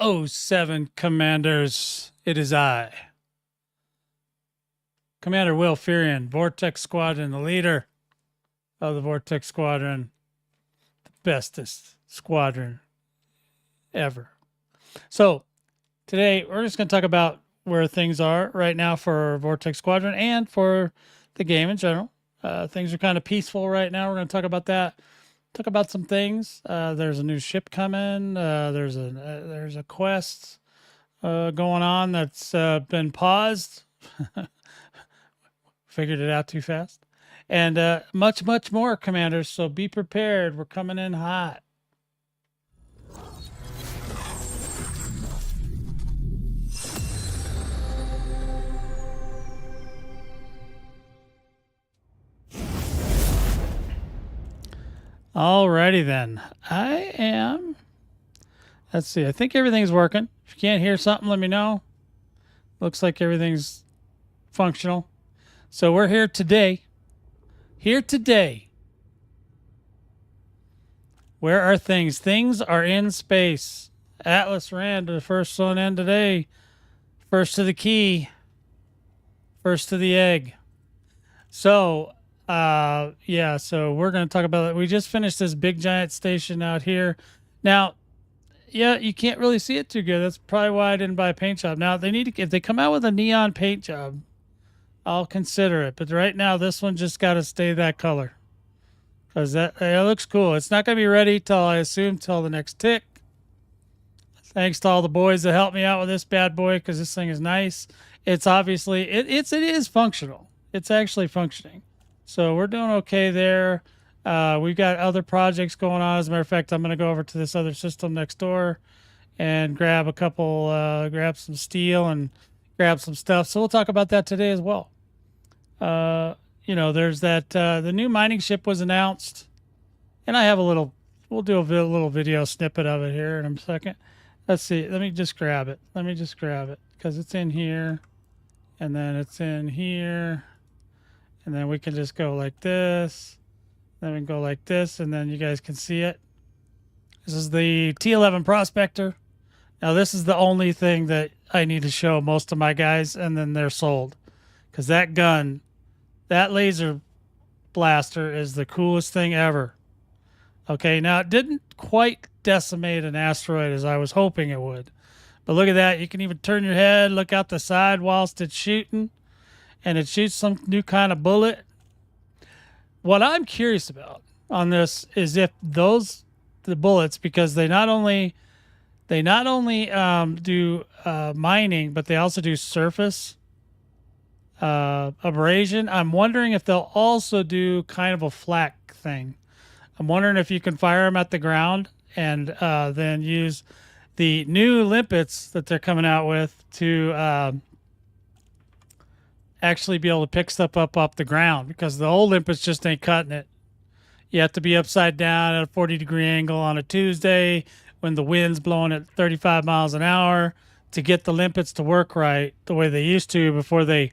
07 Commanders, it is I, Commander Will Fearion, Vortex Squadron, the leader of the Vortex Squadron, the bestest squadron ever. So today we're just going to talk about where things are right now for Vortex Squadron and for the game in general. Things are kind of peaceful right now. We're going to talk about that. Talk about some things. There's a new ship coming. There's a quest going on that's been paused. Figured it out too fast. And much, much more, Commanders. So be prepared. We're coming in hot. Alrighty then. Let's see. I think everything's working. If you can't hear something, let me know. Looks like everything's functional. So we're here today. Where are things? Things are in space. Atlas ran to the first one in today. First to the key. First to the egg. So, yeah, so we're going to talk about it. We just finished this big giant station out here. Now, yeah, you can't really see it too good. That's probably why I didn't buy a paint job. Now, they need to, if they come out with a neon paint job, I'll consider it. But right now, this one just got to stay that color. Because it looks cool. It's not going to be ready till, I assume, till the next tick. Thanks to all the boys that helped me out with this bad boy, because this thing is nice. It's obviously, it is functional. It's actually functioning. So we're doing okay there. We've got other projects going on. As a matter of fact, I'm going to go over to this other system next door and grab a couple, grab some steel and grab some stuff. So we'll talk about that today as well. You know, there's that, the new mining ship was announced, and I have we'll do a little video snippet of it here in a second. Let's see. Let me just grab it. Because it's in here, and then it's in here, and then we can just go like this. Then we can go like this, and then you guys can see it. This is the T11 Prospector. Now, this is the only thing that I need to show most of my guys, and then they're sold. Because that gun, that laser blaster is the coolest thing ever. Okay, now it didn't quite decimate an asteroid as I was hoping it would. But look at that. You can even turn your head, look out the side whilst it's shooting. And it shoots some new kind of bullet. What I'm curious about on this is if the bullets, because they not only do mining, but they also do surface abrasion. I'm wondering if they'll also do kind of a flak thing. I'm wondering if you can fire them at the ground and then use the new limpets that they're coming out with to actually be able to pick stuff up off the ground, because the old limpets just ain't cutting it. You have to be upside down at a 40-degree angle on a Tuesday when the wind's blowing at 35 miles an hour to get the limpets to work right the way they used to before they,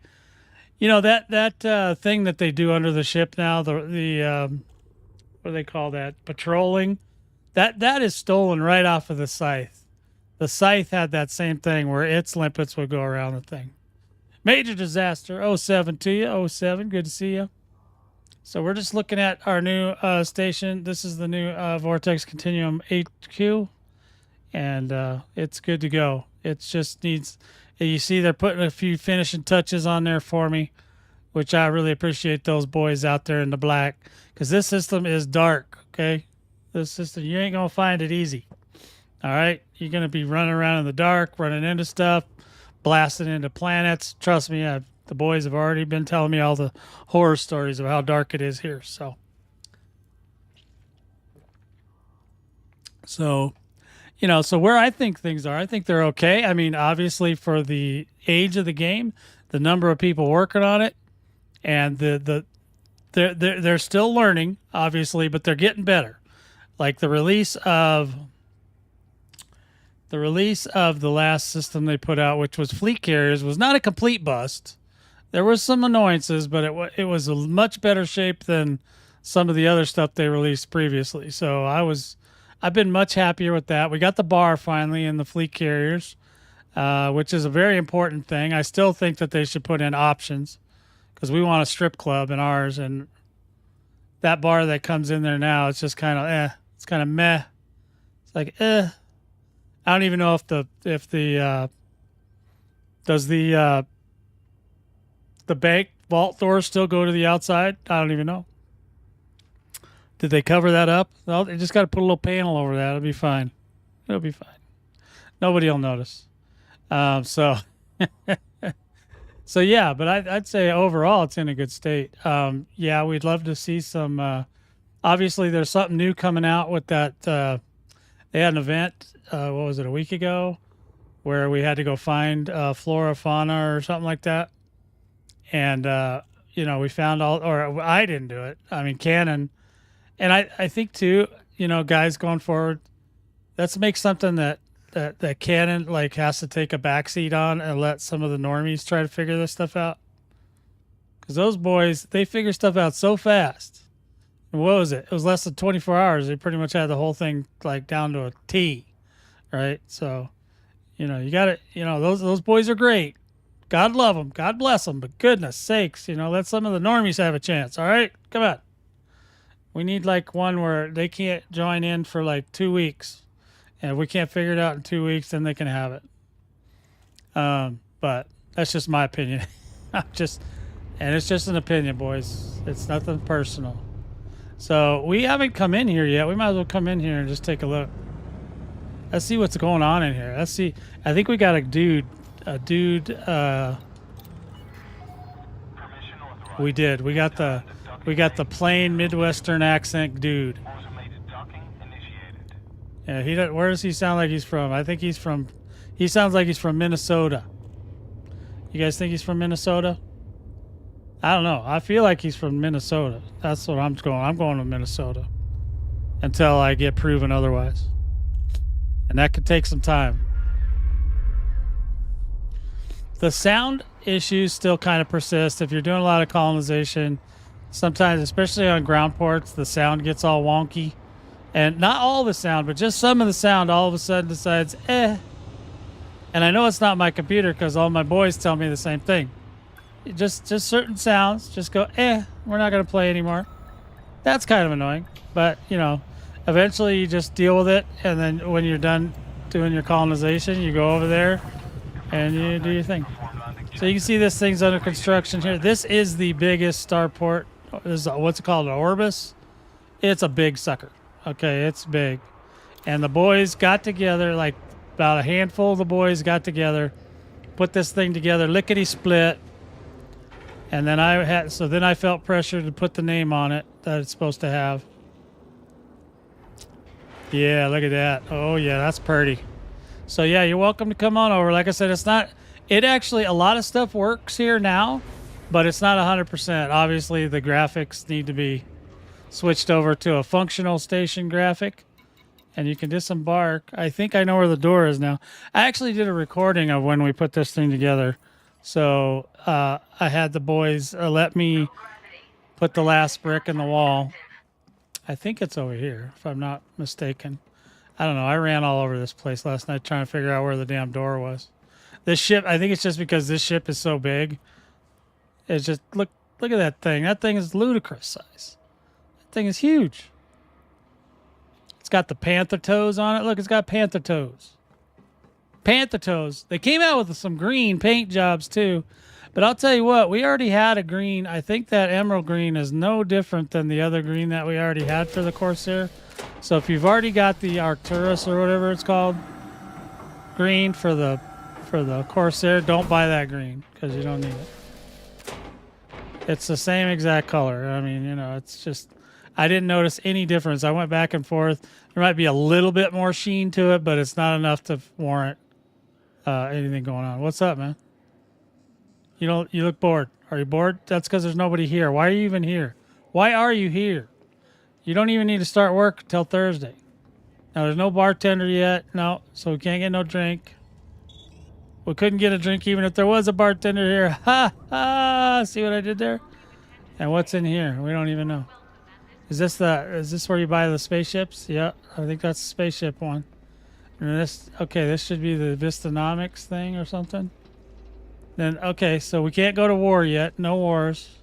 you know, that thing that they do under the ship now, the what do they call that? Patrolling. That is stolen right off of the Scythe. The Scythe had that same thing where its limpets would go around the thing. Major disaster. 07 to you. 07. Good to see you. So we're just looking at our new station. This is the new Vortex Continuum HQ. And it's good to go. It just needs... You see they're putting a few finishing touches on there for me, which I really appreciate those boys out there in the black. Because this system is dark, okay? This system, you ain't going to find it easy. All right? You're going to be running around in the dark, running into stuff, blasting into planets. Trust me, the boys have already been telling me all the horror stories of how dark it is here. So, you know, so where I think things are, I think they're okay. I mean, obviously for the age of the game, the number of people working on it, and they're still learning, obviously, but they're getting better. Like the release of the last system they put out, which was Fleet Carriers, was not a complete bust. There was some annoyances, but it was a much better shape than some of the other stuff they released previously. So I was I've been much happier with that. We got the bar finally in the fleet carriers, which is a very important thing. I still think that they should put in options because we want a strip club in ours, and that bar that comes in there now, it's just kind of it's kind of meh. It's like I don't even know if the does the bank vault doors still go to the outside? I don't even know. Did they cover that up? Well, they just got to put a little panel over that. It'll be fine. It'll be fine. Nobody will notice. So yeah, but I'd say overall it's in a good state. Yeah, we'd love to see some. Obviously, there's something new coming out with that. They had an event. What was it, a week ago, where we had to go find flora, fauna, or something like that. And we found all. Or I didn't do it. I mean, Canon. And I think too, guys going forward, let's make something that Canon like has to take a backseat on and let some of the normies try to figure this stuff out. Because those boys, they figure stuff out so fast. And what was it? It was less than 24 hours. They pretty much had the whole thing like down to a T, right? So, you got to, those boys are great. God love them. God bless them. But goodness sakes, let some of the normies have a chance. All right, come on. We need like one where they can't join in for like 2 weeks. And if we can't figure it out in 2 weeks, then they can have it. But that's just my opinion. And it's just an opinion, boys. It's nothing personal. So we haven't come in here yet. We might as well come in here and just take a look. Let's see what's going on in here. Let's see. I think we got a dude. We did. We got the plain Midwestern accent dude. Yeah, where does he sound like he's from? I think he sounds like he's from Minnesota. You guys think he's from Minnesota? I don't know. I feel like he's from Minnesota. That's what I'm going. I'm going to Minnesota until I get proven otherwise. And that could take some time. The sound issues still kind of persist. If you're doing a lot of colonization, sometimes, especially on ground ports, the sound gets all wonky. And not all the sound, but just some of the sound all of a sudden decides, And I know it's not my computer because all my boys tell me the same thing. Just certain sounds just go, we're not going to play anymore. That's kind of annoying. But, eventually you just deal with it. And then when you're done doing your colonization, you go over there and you do your thing. So you can see this thing's under construction here. This is the biggest starport. This is what's it called, an Orbis. It's a big sucker. Okay, it's big. And the boys got together, like about a handful of the boys got together, put this thing together, lickety split. And then I felt pressure to put the name on it that it's supposed to have. Yeah, look at that. Oh yeah, that's pretty. So yeah, you're welcome to come on over. Like I said, a lot of stuff works here now, but it's not 100%. Obviously the graphics need to be switched over to a functional station graphic, and you can disembark. I think I know where the door is now. I actually did a recording of when we put this thing together. So I had the boys let me put the last brick in the wall. I think it's over here, if I'm not mistaken. I don't know. I ran all over this place last night trying to figure out where the damn door was. This ship, I think it's just because this ship is so big. It's just, look at that thing. That thing is ludicrous size. That thing is huge. It's got the panther toes on it. Look, it's got panther toes. Panther toes. They came out with some green paint jobs too. But I'll tell you what, we already had a green. I think that emerald green is no different than the other green that we already had for the Corsair. So if you've already got the Arcturus or whatever it's called, green for the Corsair, don't buy that green because you don't need it. It's the same exact color. I mean, it's just, I didn't notice any difference. I went back and forth. There might be a little bit more sheen to it, but it's not enough to warrant anything going on. What's up, man? You look bored. Are you bored? That's because there's nobody here. Why are you even here? Why are you here? You don't even need to start work until Thursday. Now, there's no bartender yet. No, so we can't get no drink. We couldn't get a drink even if there was a bartender here. Ha, ha. See what I did there? And what's in here? We don't even know. Is this where you buy the spaceships? Yeah, I think that's the spaceship one. And this should be the Vistanomics thing or something. Then, okay, so we can't go to war yet. No wars.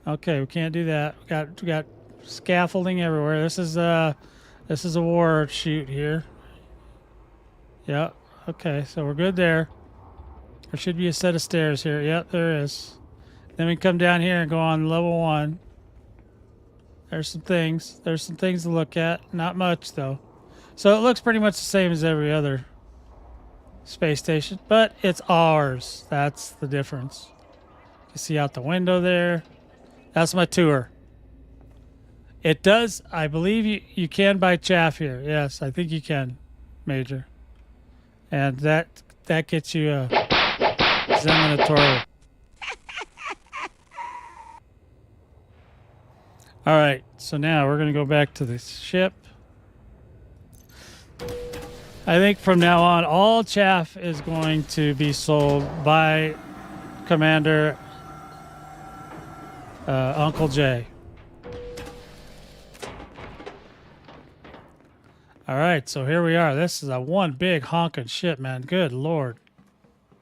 Okay, we can't do that. We got scaffolding everywhere. This is a war shoot here. Yeah. Okay, so we're good there. There should be a set of stairs here. Yep, there is. Then we come down here and go on level 1. There's some things. There's some things to look at. Not much though. So it looks pretty much the same as every other space station, but it's ours. That's the difference. You see out the window there. That's my tour. It does, I believe you can buy chaff here. Yes, I think you can, Major. And that gets you a Zeminator. All right, so now we're going to go back to the ship. I think from now on, all chaff is going to be sold by Commander Uncle Jay. All right, so here we are. This is a one big honking ship, man. Good Lord.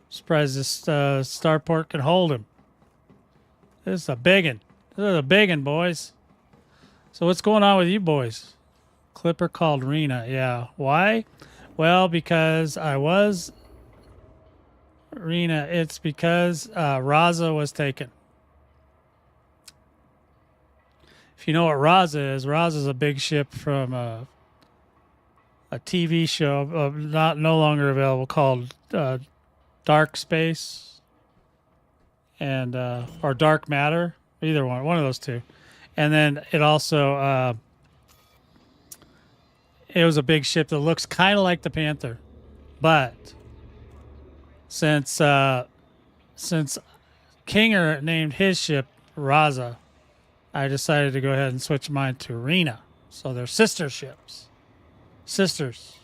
Surprised this starport can hold him. This is a biggin'. This is a biggin', boys. So what's going on with you boys? Clipper called Rena. Yeah. Why? Well, because I was Rena. It's because Raza was taken. If you know what Raza is a big ship from a TV show, no longer available, called Dark Space and or Dark Matter. Either one of those two. And then it also it was a big ship that looks kind of like the Panther, but since Kinger named his ship Raza, I decided to go ahead and switch mine to Rena. So they're sister ships. Sisters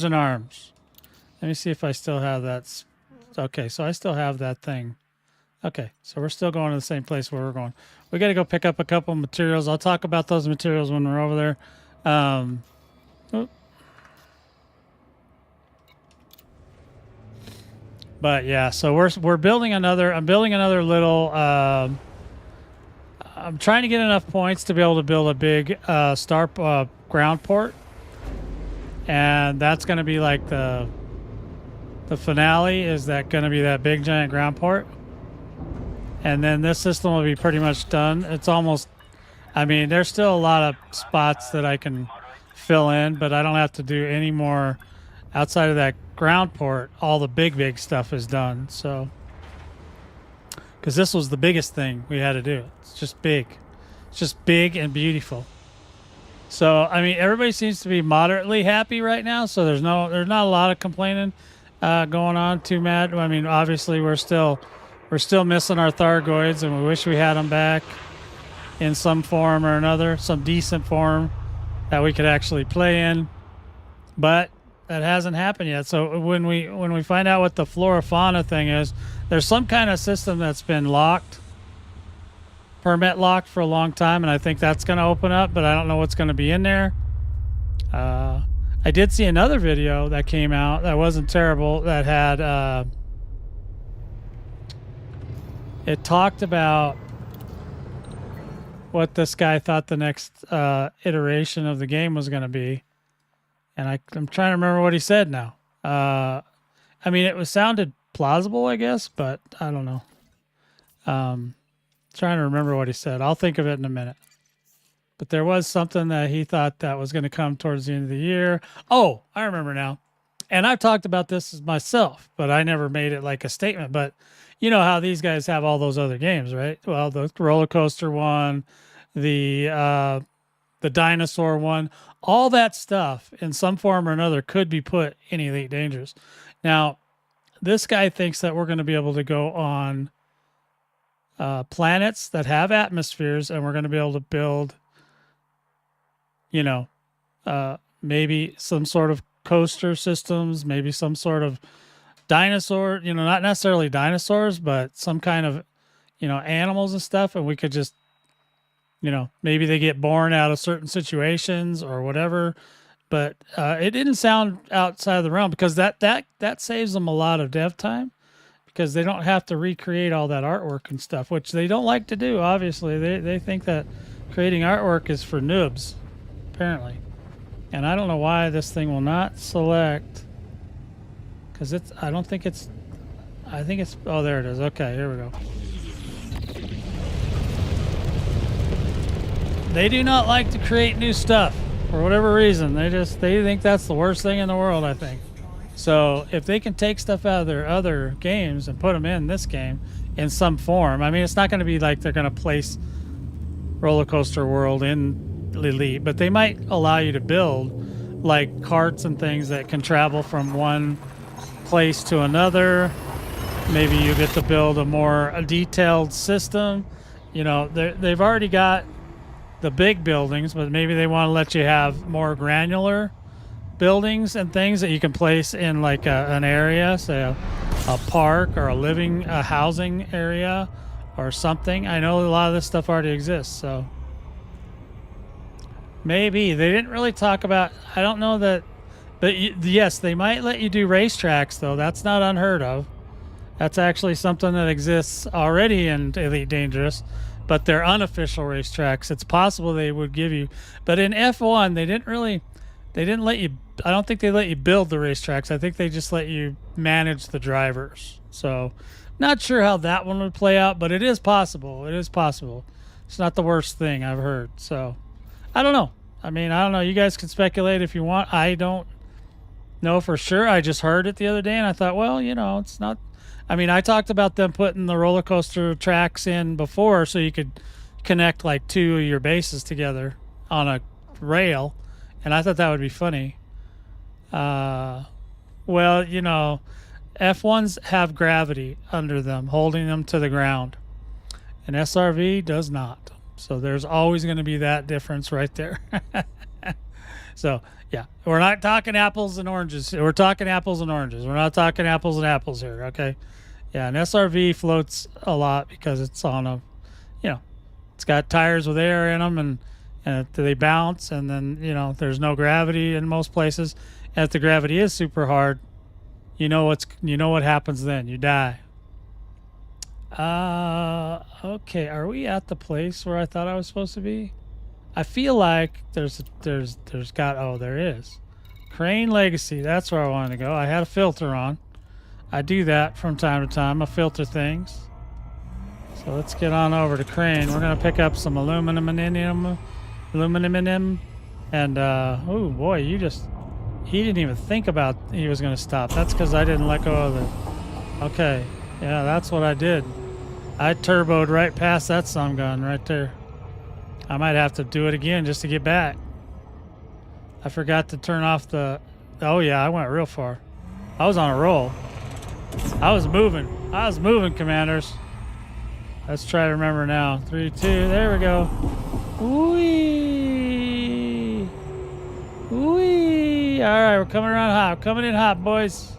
in arms. Let me see if I still have that. Okay, so I still have that thing. Okay, so we're still going to the same place where we're going. We got to go pick up a couple materials. I'll talk about those materials when we're over there. But yeah, so we're building another. I'm building another little. I'm trying to get enough points to be able to build a big ground port, and that's going to be like the finale. Is that going to be that big giant ground port? And then this system will be pretty much done. It's almost, I mean, there's still a lot of spots that I can fill in, but I don't have to do any more outside of that ground port. All the big stuff is done. So, because this was the biggest thing we had to do. It's just big. It's just big and beautiful. So, I mean, everybody seems to be moderately happy right now. So there's not a lot of complaining going on too mad. I mean, obviously we're still missing our Thargoids, and we wish we had them back in some form or another, some decent form that we could actually play in. But that hasn't happened yet. So when we find out what the flora fauna thing is, there's some kind of system that's been locked, permit locked for a long time, and I think that's going to open up, but I don't know what's going to be in there. I did see another video that came out that wasn't terrible, that had it talked about what this guy thought the next iteration of the game was going to be. And I'm trying to remember what he said now. I mean, it sounded plausible, I guess, but I don't know. Trying to remember what he said. I'll think of it in a minute. But there was something that he thought that was going to come towards the end of the year. Oh, I remember now. And I've talked about this myself, but I never made it like a statement. But you know how these guys have all those other games, right? Well, the roller coaster one, the dinosaur one, all that stuff in some form or another could be put in Elite Dangerous. Now, this guy thinks that we're going to be able to go on planets that have atmospheres, and we're going to be able to build, you know, maybe some sort of coaster systems, maybe some sort of dinosaur, you know, not necessarily dinosaurs, but some kind of, you know, animals and stuff. And we could just You know, maybe they get born out of certain situations or whatever. But it didn't sound outside of the realm because that saves them a lot of dev time because they don't have to recreate all that artwork and stuff, which they don't like to do. Obviously, they think that creating artwork is for noobs, apparently. And I don't know why this thing will not select because it's. I don't think it's. I think it's. Oh, there it is. Okay, here we go. They do not like to create new stuff for whatever reason. They think that's the worst thing in the world, I think. So if they can take stuff out of their other games and put them in this game in some form, I mean, it's not going to be like they're going to place Roller Coaster World in Elite, but they might allow you to build like carts and things that can travel from one place to another. Maybe you get to build a detailed system. You know, they've already got the big buildings, but maybe they want to let you have more granular buildings and things that you can place in like an area, say a park or a housing area or something. I know a lot of this stuff already exists, so maybe they didn't really talk about. I don't know that, but yes, they might let you do racetracks though. That's not unheard of. That's actually something that exists already in Elite Dangerous. But they're unofficial racetracks. It's possible they would give you, but in F1 they didn't let you. I don't think they let you build the racetracks. I think they just let you manage the drivers. So, not sure how that one would play out, but it is possible. It is possible. It's not the worst thing I've heard. So, I don't know. I mean, I don't know. You guys can speculate if you want. I don't know for sure. I just heard it the other day, and I thought, well, you know, it's not. I mean, I talked about them putting the roller coaster tracks in before so you could connect like two of your bases together on a rail, and I thought that would be funny. Well, you know, F1s have gravity under them, holding them to the ground, and SRV does not. So there's always going to be that difference right there. So, yeah, we're not talking apples and oranges. We're talking apples and oranges. We're not talking apples and apples here, okay? Yeah, an SRV floats a lot because it's on a, you know, it's got tires with air in them and they bounce, and then, you know, there's no gravity in most places. And if the gravity is super hard, you know what happens then. You die. Okay, are we at the place where I thought I was supposed to be? I feel like there's got, oh, there is. Crane Legacy, that's where I wanted to go. I had a filter on. I do that from time to time. I filter things. So let's get on over to Crane. We're going to pick up some aluminum, and oh boy, he didn't even think about he was going to stop. That's because I didn't let go of it. Okay, yeah, that's what I did. I turboed right past that sun gun right there. I might have to do it again just to get back. I forgot to turn off the... Oh, yeah, I went real far. I was on a roll. I was moving, Commanders. Let's try to remember now. 3, 2, there we go. Whee! Whee! All right, we're coming around hot. Coming in hot, boys.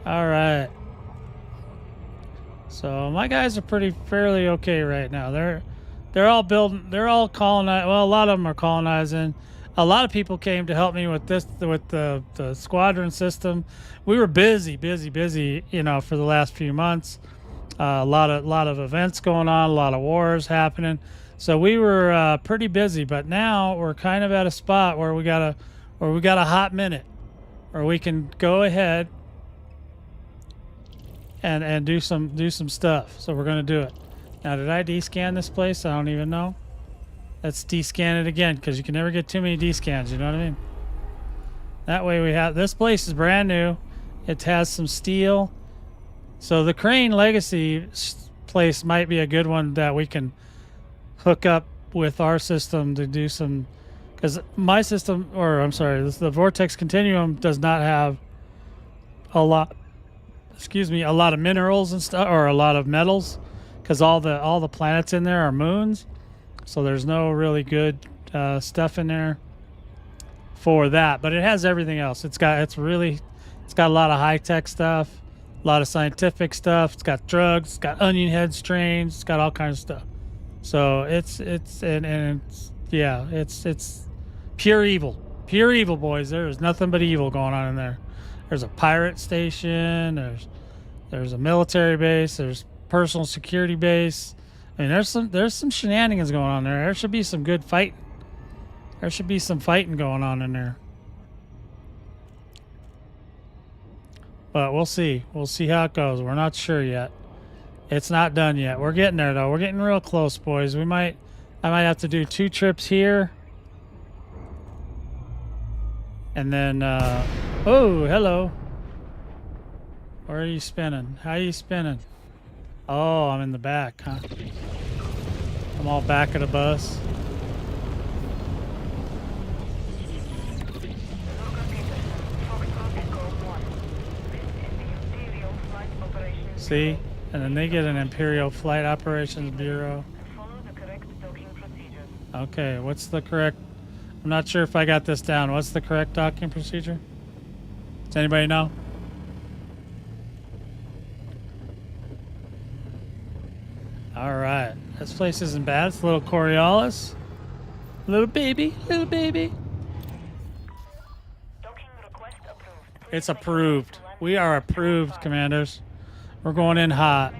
All right. So my guys are fairly okay right now. They're all building. They're all colonizing. Well, a lot of them are colonizing. A lot of people came to help me with this, with the squadron system. We were busy, you know, for the last few months. A lot of events going on, a lot of wars happening. So we were pretty busy. But now we're kind of at a spot where we got a hot minute, where we can go ahead and do some stuff. So we're gonna do it. Now, did I descan this place? I don't even know. Let's descan it again, because you can never get too many descans, you know what I mean? That way we have, this place is brand new. It has some steel. So the Crane Legacy place might be a good one that we can hook up with our system to do some, because my system, or I'm sorry, the Vortex Continuum does not have a lot of minerals and stuff, or a lot of metals, because all the planets in there are moons. So there's no really good stuff in there for that, but it has everything else. It's got a lot of high-tech stuff, a lot of scientific stuff. It's got drugs, it's got onion head strains, it's got all kinds of stuff. So it's yeah, it's pure evil. Pure evil, boys. There is nothing but evil going on in there. There's a pirate station, there's a military base, there's personal security base. I mean, there's some shenanigans going on there. There should be some good fight. There should be some fighting going on in there. But we'll see. We'll see how it goes. We're not sure yet. It's not done yet. We're getting there though. We're getting real close, boys. I might have to do 2 trips here. And then oh, hello. Where are you spinning? How are you spinning? Oh, I'm in the back, huh? I'm all back of the bus. See? And then they get an Imperial Flight Operations Bureau. Okay, what's the correct... I'm not sure if I got this down. What's the correct docking procedure? Does anybody know? All right. This place isn't bad. It's a little Coriolis. Little baby. Little baby. It's approved. We are approved, commanders. We're going in hot.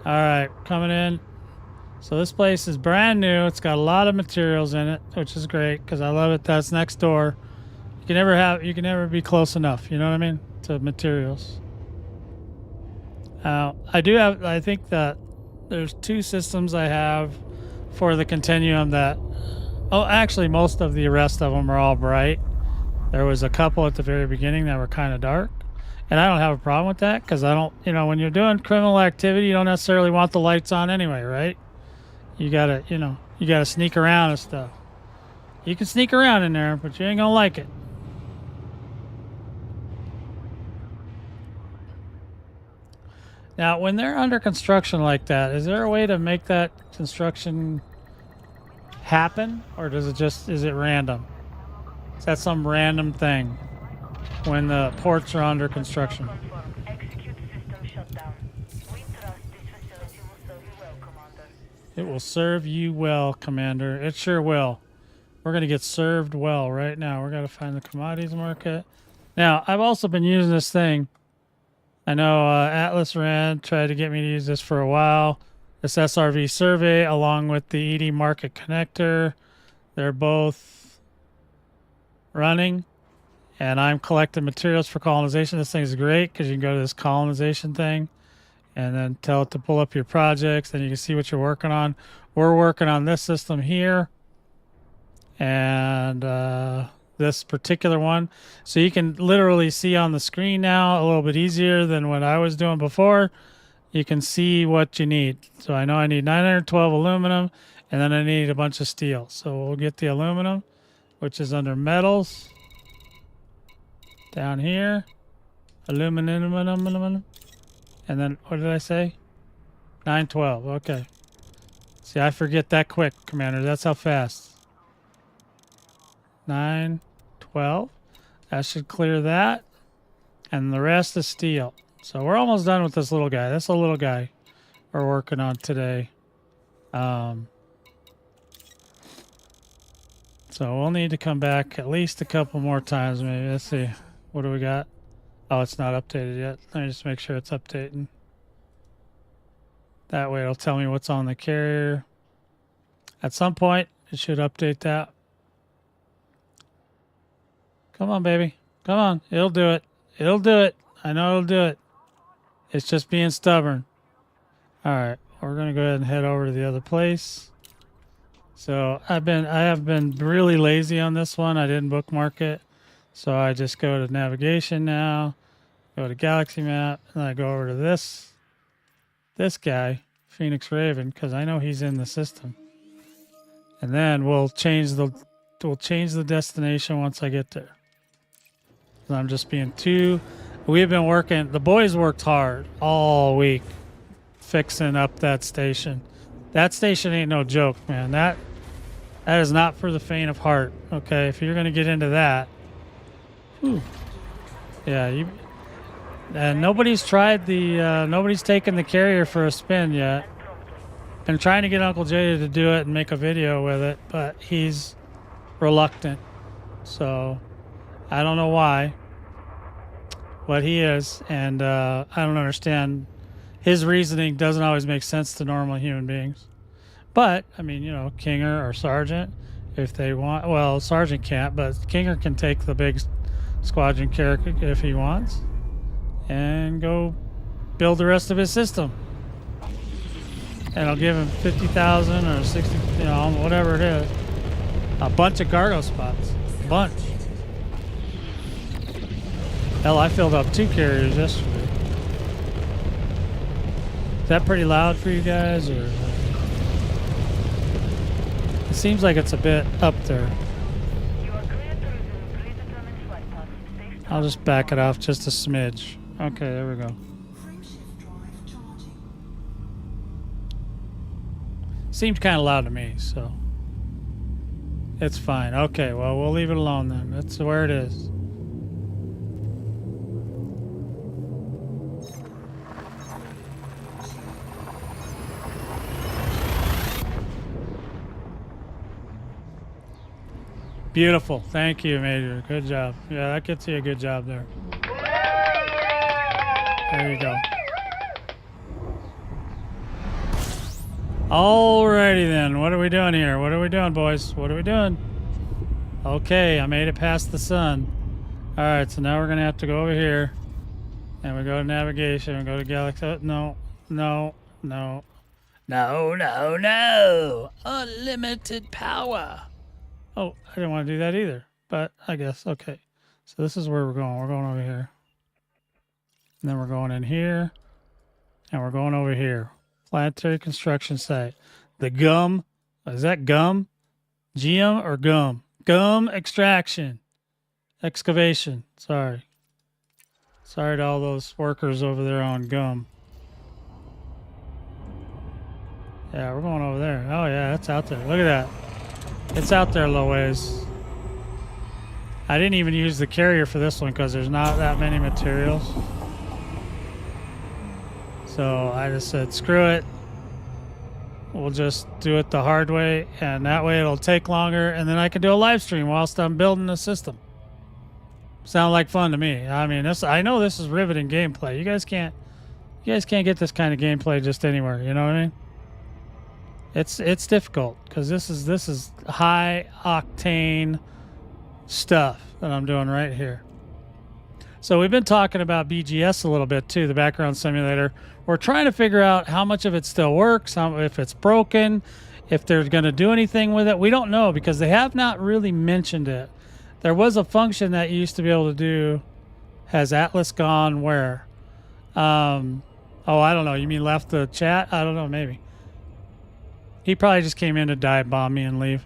All right, coming in. So this place is brand new. It's got a lot of materials in it, which is great because I love it. That's next door. You can never be close enough. You know what I mean? To materials. I think that there's 2 systems I have for the Continuum that, oh, actually most of the rest of them are all bright. There was a couple at the very beginning that were kind of dark. And I don't have a problem with that because I don't, when you're doing criminal activity, you don't necessarily want the lights on anyway, right? You gotta, you gotta sneak around and stuff. You can sneak around in there, but you ain't gonna like it. Now, when they're under construction like that, is there a way to make that construction happen? Or is it random? Is that some random thing when the ports are under construction? It will serve you well, Commander. It sure will. We're going to get served well right now. We're going to find the commodities market. Now, I've also been using this thing. I know Atlas Rand tried to get me to use this for a while. This SRV survey along with the ED market connector. They're both running. And I'm collecting materials for colonization. This thing is great because you can go to this colonization thing and then tell it to pull up your projects. Then you can see what you're working on. We're working on this system here. And this particular one. So you can literally see on the screen now a little bit easier than what I was doing before. You can see what you need. So I know I need 912 aluminum and then I need a bunch of steel. So we'll get the aluminum, which is under metals. Down here. Aluminum. And then what did I say? 912. Okay. See, I forget that quick, Commander. That's how fast. 912. That should clear that. And the rest is steel. So we're almost done with this little guy. That's a little guy we're working on today. So we'll need to come back at least a couple more times maybe. Let's see. What do we got? Oh, it's not updated yet. Let me just make sure it's updating. That way it'll tell me what's on the carrier. At some point, it should update that. Come on, baby. Come on. It'll do it. It'll do it. I know it'll do it. It's just being stubborn. All right. We're going to go ahead and head over to the other place. So I have been really lazy on this one. I didn't bookmark it. So I just go to navigation now, go to galaxy map, and I go over to this guy, Phoenix Raven, because I know he's in the system. And then we'll change the destination once I get there. I'm just being we've been working, the boys worked hard all week fixing up that station. That station ain't no joke, man. That is not for the faint of heart. Okay, if you're gonna get into that, whew. Yeah, and nobody's tried the nobody's taken the carrier for a spin yet. Been trying to get Uncle Jay to do it and make a video with it, but he's reluctant. So I don't know why, but he is, and I don't understand. His reasoning doesn't always make sense to normal human beings. But I mean, you know, Kinger or Sergeant, if they want. Well, Sergeant can't, but Kinger can take the big squadron carrier if he wants, and go build the rest of his system. And I'll give him 50,000 or 60, you know, whatever it is. A bunch of Gardo spots. A bunch. Hell, I filled up 2 carriers yesterday. Is that pretty loud for you guys, or? It seems like it's a bit up there. I'll just back it off just a smidge. Okay, there we go. Seems kind of loud to me, so it's fine. Okay, well, we'll leave it alone then. That's where it is. Beautiful. Thank you, Major. Good job. Yeah, that gets you a good job there. There you go. Alrighty then, what are we doing here? What are we doing, boys? What are we doing? Okay, I made it past the sun. Alright, so now we're gonna have to go over here. And we go to navigation and go to galaxy. No. Unlimited power. Oh, I didn't want to do that either. But I guess, okay. So this is where we're going. We're going over here. And then we're going in here. And we're going over here. Planetary construction site. The gum. Is that gum? GM or gum? Gum extraction. Excavation. Sorry. Sorry to all those workers over there on gum. Yeah, we're going over there. Oh, yeah, it's out there. Look at that. It's out there a little ways. I didn't even use the carrier for this one because there's not that many materials. So I just said, screw it. We'll just do it the hard way, and that way it'll take longer, and then I can do a live stream whilst I'm building the system. Sound like fun to me. I mean, I know this is riveting gameplay. You guys can't get this kind of gameplay just anywhere. You know what I mean? It's difficult because this is high octane stuff that I'm doing right here. So we've been talking about BGS a little bit too, the background simulator. We're trying to figure out how much of it still works, if it's broken, if they're going to do anything with it. We don't know because they have not really mentioned it. There was a function that you used to be able to do. Has Atlas gone where? Oh, I don't know. You mean left the chat? I don't know. Maybe. He probably just came in to dive bomb me and leave.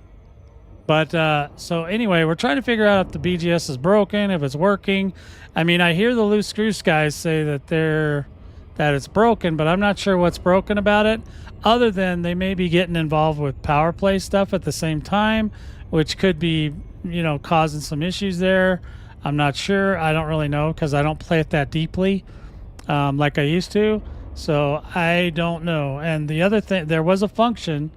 But so anyway, we're trying to figure out if the BGS is broken, if it's working. I mean, I hear the loose screws guys say that it's broken, but I'm not sure what's broken about it, other than they may be getting involved with power play stuff at the same time, which could be, you know, causing some issues there. I'm not sure. I don't really know because I don't play it that deeply like I used to. So I don't know. And the other thing, there was a function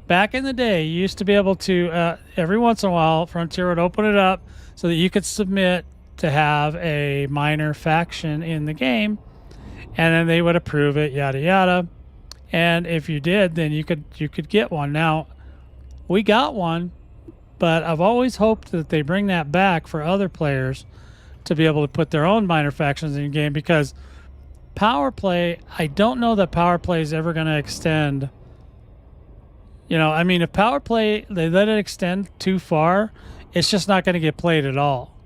back in the day. You used to be able to, every once in a while, Frontier would open it up so that you could submit to have a minor faction in the game, and then they would approve it, yada yada. And if you did, then you could get one. Now, we got one, but I've always hoped that they bring that back for other players to be able to put their own minor factions in the game, because power play, I don't know that power play is ever going to extend. You know, I mean, if power play, they let it extend too far, it's just not going to get played at all.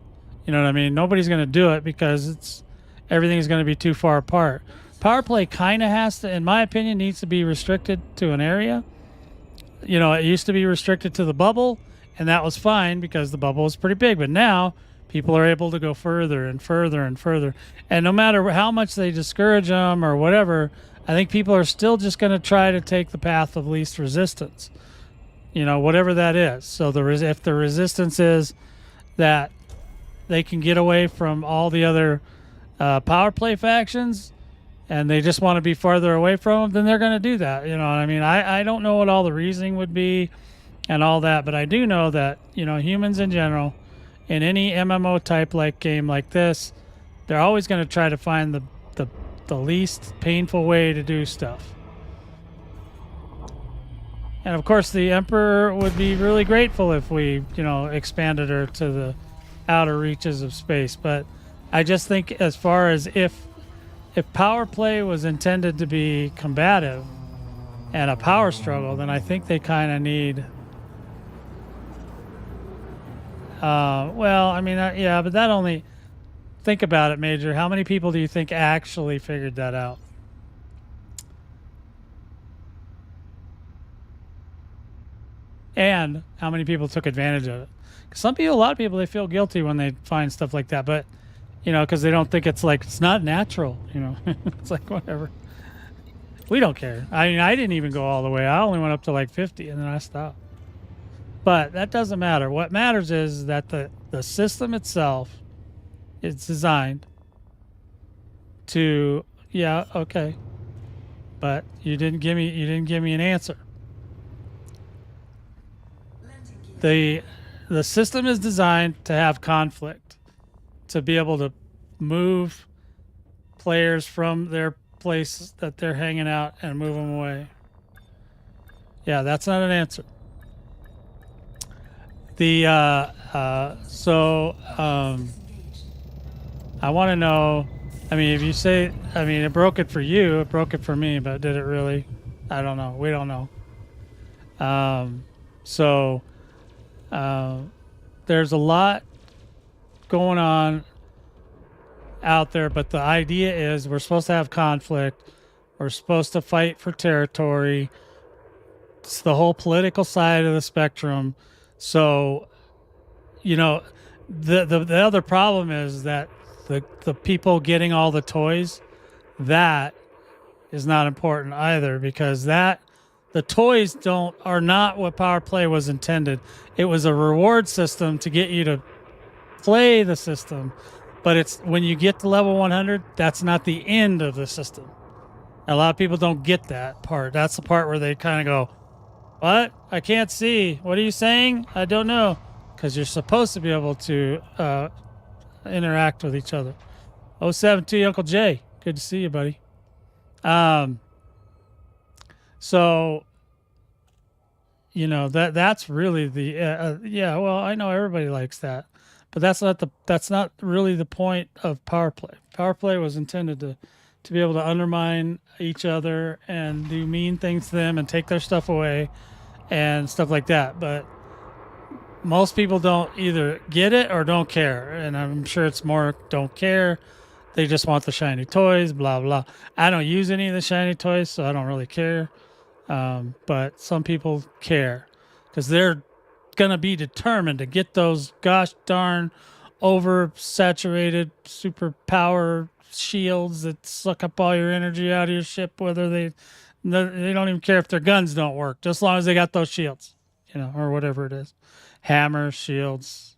You know what I mean? Nobody's going to do it because everything's going to be too far apart. Power play kind of has to, in my opinion, needs to be restricted to an area. You know, it used to be restricted to the bubble, and that was fine because the bubble was pretty big. But now people are able to go further and further and further. And no matter how much they discourage them or whatever, I think people are still just going to try to take the path of least resistance. You know, whatever that is. So if the resistance is that they can get away from all the other power play factions and they just want to be farther away from them, then they're going to do that. You know what I mean? I don't know what all the reasoning would be and all that, but I do know that, you know, humans in general, in any MMO type like game like this, they're always going to try to find the least painful way to do stuff. And of course, the Emperor would be really grateful if we, you know, expanded her to the outer reaches of space. But I just think, as far as if power play was intended to be combative and a power struggle, then I think they kind of need. Well, I mean, yeah, but that only. Think about it, Major. How many people do you think actually figured that out? And how many people took advantage of it? Some people, a lot of people, they feel guilty when they find stuff like that, but, you know, because they don't think it's not natural, you know. It's like, whatever. We don't care. I mean, I didn't even go all the way. I only went up to like 50 and then I stopped. But that doesn't matter. What matters is that the system itself is designed to, yeah, okay. But you didn't give me an answer. The system is designed to have conflict, to be able to move players from their place that they're hanging out and move them away. Yeah, that's not an answer. The I want to know. I mean, if you say, I mean, it broke it for you, it broke it for me, but did it really? I don't know. We don't know. There's a lot going on out there, but the idea is we're supposed to have conflict. We're supposed to fight for territory. It's the whole political side of the spectrum. So, you know, the other problem is that the people getting all the toys, that is not important either, because the toys are not what power play was intended. It was a reward system to get you to play the system, but it's when you get to level 100, that's not the end of the system. A lot of people don't get that part. That's the part where they kind of go, what? I can't see. What are you saying? I don't know. Because you're supposed to be able to interact with each other. 072 Uncle Jay. Good to see you, buddy. So, you know, that's really the yeah, well, I know everybody likes that. But that's not really the point of power play. Power play was intended to be able to undermine each other and do mean things to them and take their stuff away and stuff like that. But most people don't either get it or don't care. And I'm sure it's more don't care. They just want the shiny toys, blah, blah. I don't use any of the shiny toys, so I don't really care. But some people care because they're going to be determined to get those gosh darn oversaturated superpower shields that suck up all your energy out of your ship, whether they don't even care if their guns don't work, just as long as they got those shields, you know, or whatever it is. Hammers, shields,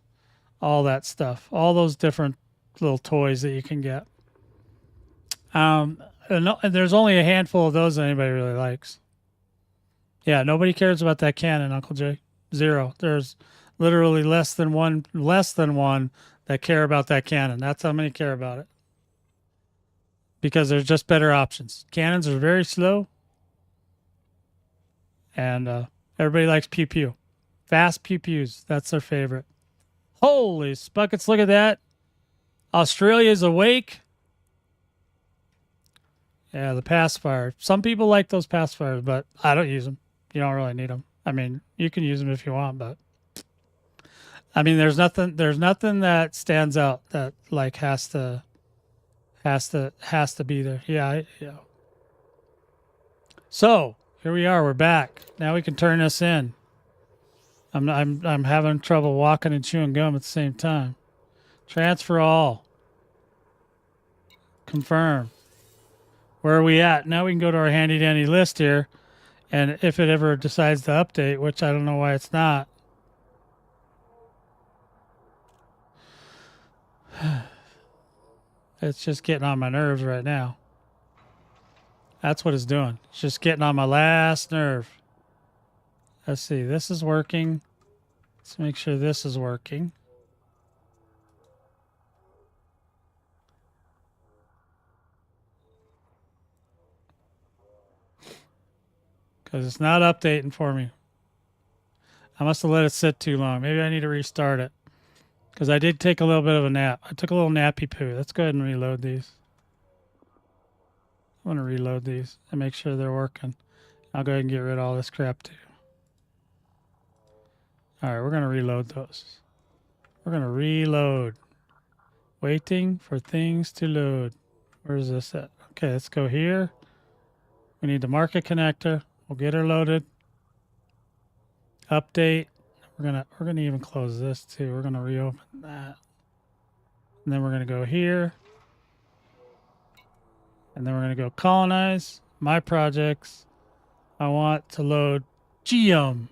all that stuff, all those different little toys that you can get. And there's only a handful of those that anybody really likes. Yeah, nobody cares about that cannon, Uncle Jay. Zero. There's literally less than one that care about that cannon. That's how many care about it. Because there's just better options. Cannons are very slow. And everybody likes pew pew. Fast pew pews. That's their favorite. Holy spuckets, look at that. Australia's awake. Yeah, the pacifier. Some people like those pacifiers, but I don't use them. You don't really need them. I mean, you can use them if you want, but I mean, there's nothing that stands out that like has to be there. Yeah. So here we are. We're back. Now we can turn this in. I'm having trouble walking and chewing gum at the same time. Transfer all. Confirm. Where are we at? Now we can go to our handy dandy list here. And if it ever decides to update, which I don't know why it's not. It's just getting on my nerves right now. That's what it's doing. It's just getting on my last nerve. Let's see. This is working. Let's make sure this is working. Because it's not updating for me. I must have let it sit too long. Maybe I need to restart it. Because I did take a little bit of a nap. I took a little nappy poo. Let's go ahead and reload these. I want to reload these and make sure they're working. I'll go ahead and get rid of all this crap too. All right, we're going to reload those. We're going to reload. Waiting for things to load. Where's this at? Okay, let's go here. We need the market connector. We'll get her loaded. Update. We're gonna even close this too. We're gonna reopen that. And then we're gonna go here. And then we're gonna go colonize my projects. I want to load GM.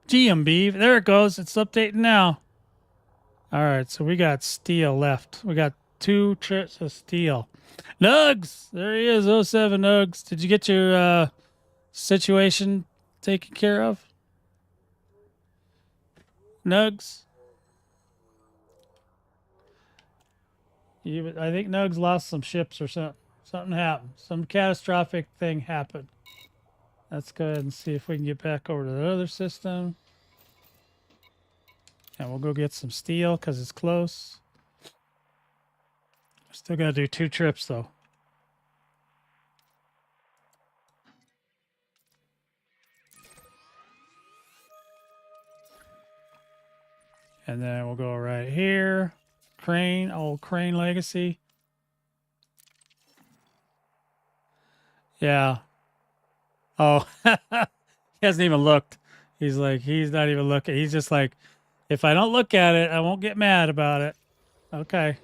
GMB. There it goes. It's updating now. All right, so we got steel left. We got 2 trips of steel. Nugs! There he is, 07 Nugs. Did you get your situation taken care of? Nugs? I think Nugs lost some ships or something. Something happened. Some catastrophic thing happened. Let's go ahead and see if we can get back over to the other system. And we'll go get some steel because it's close. Still got to do 2 trips though. And then we'll go right here. Crane, old Crane legacy. Yeah. Oh, he hasn't even looked. He's like, he's not even looking. He's just like, if I don't look at it, I won't get mad about it. Okay.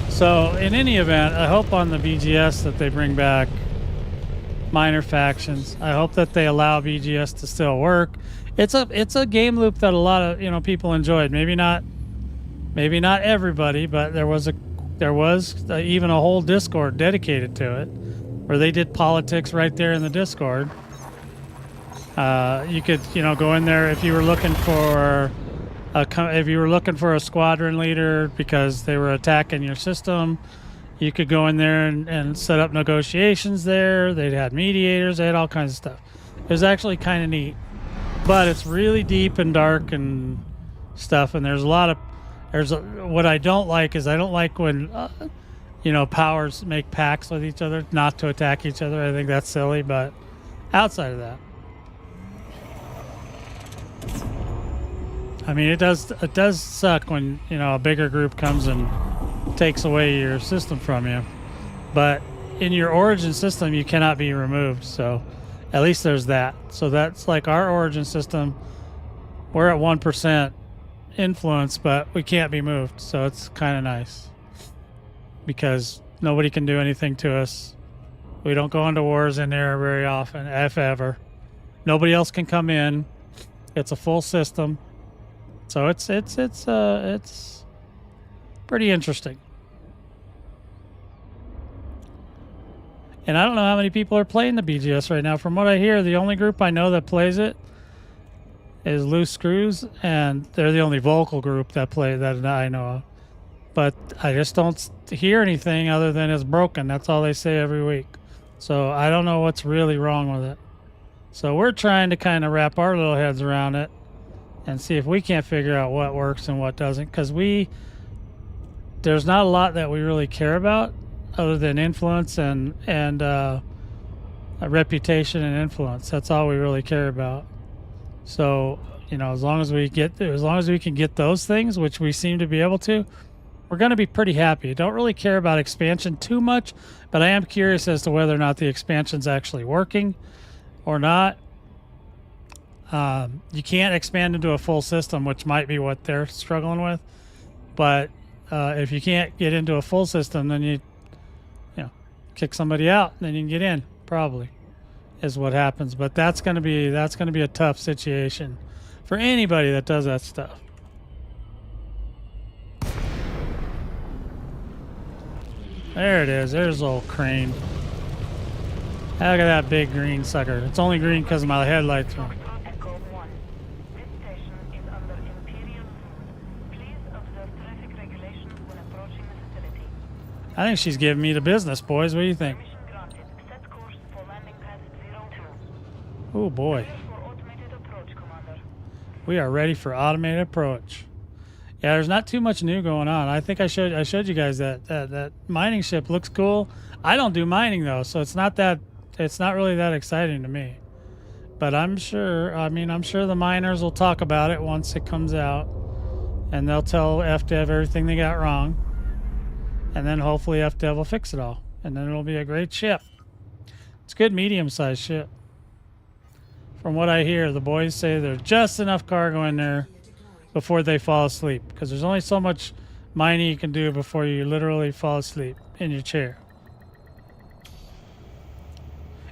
So in any event, I hope on the BGS that they bring back minor factions. I hope that they allow BGS to still work. It's a game loop that a lot of people enjoyed. Maybe not everybody, but there was even a whole Discord dedicated to it, where they did politics right there in the Discord. You could go in there if you were looking for a squadron leader because they were attacking your system. You could go in there and set up negotiations there. They had mediators. They had all kinds of stuff. It was actually kind of neat, but it's really deep and dark and stuff. And what I don't like is I don't like when powers make pacts with each other not to attack each other. I think that's silly. But outside of that, I mean, it does suck when a bigger group comes and takes away your system from you, but in your origin system you cannot be removed, so at least there's that. So that's like our origin system, we're at 1% influence, but we can't be moved, so it's kind of nice because nobody can do anything to us. We don't go into wars in there very often, if ever. Nobody else can come in. It's a full system, so it's pretty interesting. And I don't know how many people are playing the BGS right now. From what I hear, the only group I know that plays it is Loose Screws, and they're the only vocal group that I know of. But I just don't hear anything other than it's broken. That's all they say every week. So I don't know what's really wrong with it. So we're trying to kind of wrap our little heads around it and see if we can't figure out what works and what doesn't, because there's not a lot that we really care about other than influence and reputation and influence. That's all we really care about. So as long as we can get those things, which we seem to be able to, we're going to be pretty happy. Don't really care about expansion too much, but I am curious as to whether or not the expansion's actually working. or not. You can't expand into a full system, which might be what they're struggling with. But if you can't get into a full system, then you kick somebody out, and then you can get in. Probably is what happens. But that's gonna be a tough situation for anybody that does that stuff. There it is. There's old crane. Look at that big green sucker. It's only green because of my headlights. I think she's giving me the business, boys. What do you think? Oh boy. We are ready for automated approach. Yeah, there's not too much new going on. I think I showed you guys that mining ship looks cool. I don't do mining though, so it's not really that exciting to me. But I'm sure the miners will talk about it once it comes out, and they'll tell FDev everything they got wrong. And then hopefully FDev will fix it all. And then it'll be a great ship. It's a good medium-sized ship. From what I hear, the boys say there's just enough cargo in there before they fall asleep. Because there's only so much mining you can do before you literally fall asleep in your chair.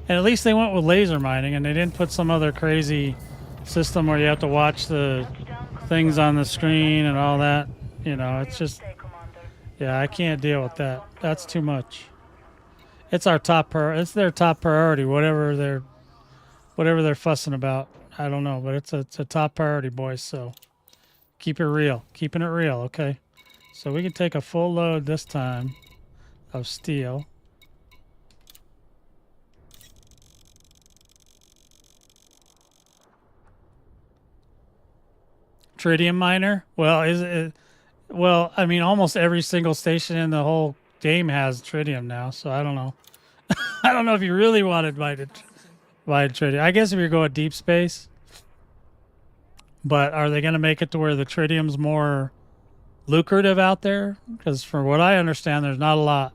And at least they went with laser mining, and they didn't put some other crazy system where you have to watch the things on the screen and all that. It's just... Yeah, I can't deal with that. That's too much. It's their top priority. Whatever they're fussing about, I don't know, but it's a top priority, boys. So keep it real, keeping it real, okay? So we can take a full load this time of steel. Tritium miner? Well, well, I mean, almost every single station in the whole game has tritium now, so I don't know. I don't know if you really wanted tritium. I guess if you're going deep space. But are they going to make it to where the tritium's more lucrative out there? Because from what I understand, there's not a lot.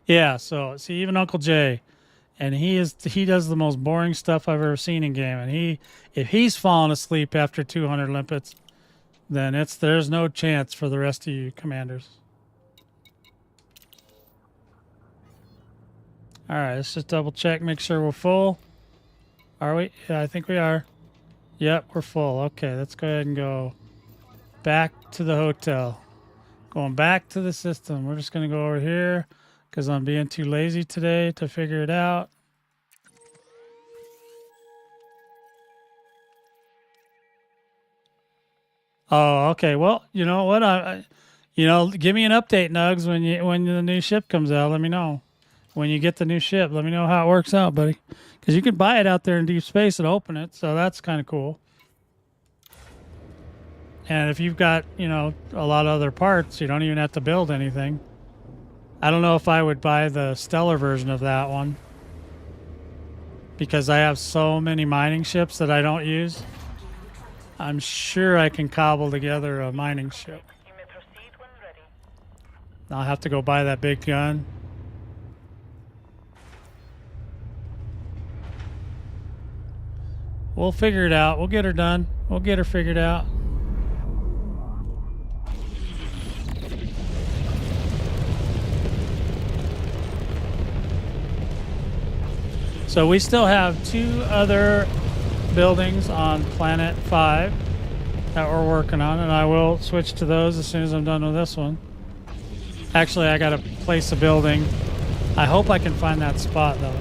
Yeah, so see, even Uncle Jay, and he does the most boring stuff I've ever seen in game. And if he's falling asleep after 200 limpets, then there's no chance for the rest of you commanders. All right, let's just double check, make sure we're full. Are we? Yeah, I think we are. Yep, we're full. Okay, let's go ahead and go back to the hotel. Going back to the system. We're just going to go over here because I'm being too lazy today to figure it out. Oh, okay. Well, you know what? Give me an update, Nugs, when the new ship comes out. Let me know. When you get the new ship, let me know how it works out, buddy. Because you can buy it out there in deep space and open it, so that's kind of cool. And if you've got, a lot of other parts, you don't even have to build anything. I don't know if I would buy the stellar version of that one, because I have so many mining ships that I don't use. I'm sure I can cobble together a mining ship. You may proceed when ready. I'll have to go buy that big gun. We'll figure it out. We'll get her done. We'll get her figured out. So we still have 2 other buildings on Planet 5 that we're working on, and I will switch to those as soon as I'm done with this one. Actually, I gotta place a building. I hope I can find that spot though.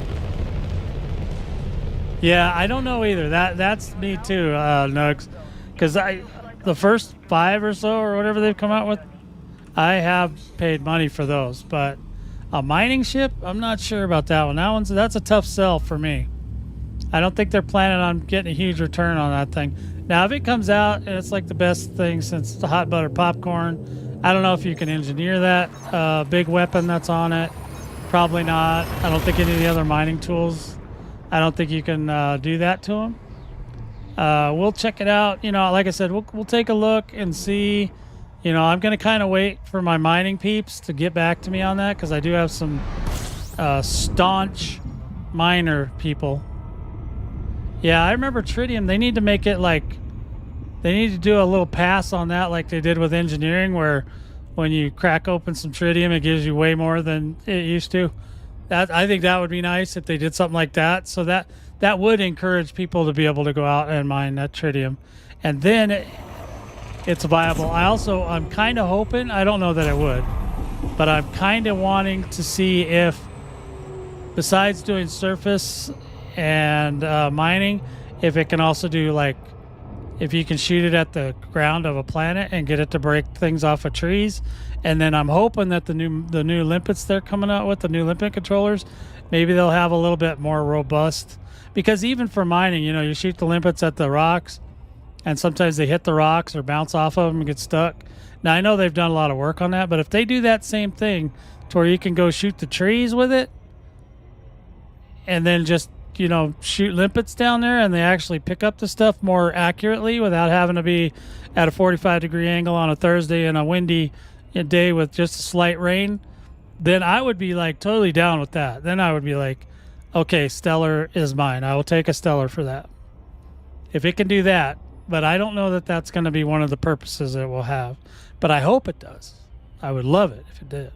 Yeah, I don't know either. That's me too, Nugs. Because the first 5 or so or whatever they've come out with, I have paid money for those. But a mining ship, I'm not sure about that one. That's a tough sell for me. I don't think they're planning on getting a huge return on that thing. Now, if it comes out and it's like the best thing since the hot butter popcorn, I don't know if you can engineer that big weapon that's on it. Probably not. I don't think any of the other mining tools, I don't think you can do that to them. We'll check it out. Like I said, we'll take a look and see. I'm going to kind of wait for my mining peeps to get back to me on that, because I do have some staunch miner people. Yeah, I remember tritium. They need to make it like, they need to do a little pass on that like they did with engineering, where when you crack open some tritium, it gives you way more than it used to. That, I think that would be nice if they did something like that. So that would encourage people to be able to go out and mine that tritium. And then it's viable. I'm kind of hoping, I don't know that it would, but I'm kind of wanting to see if, besides doing surface and mining, if it can also do like, if you can shoot it at the ground of a planet and get it to break things off of trees. And then I'm hoping that the new limpets they're coming out with, the new limpet controllers, maybe they'll have a little bit more robust, because even for mining, you know, you shoot the limpets at the rocks and sometimes they hit the rocks or bounce off of them and get stuck. Now I know they've done a lot of work on that, but if they do that same thing to where you can go shoot the trees with it and then just, you know, shoot limpets down there and they actually pick up the stuff more accurately without having to be at a 45-degree angle on a Thursday and a windy day with just a slight rain, then I would be like totally down with that. Then I would be like, okay, stellar is mine. I will take a stellar for that if it can do that. But I don't know that that's going to be one of the purposes it will have, but I hope it does. I would love it if it did.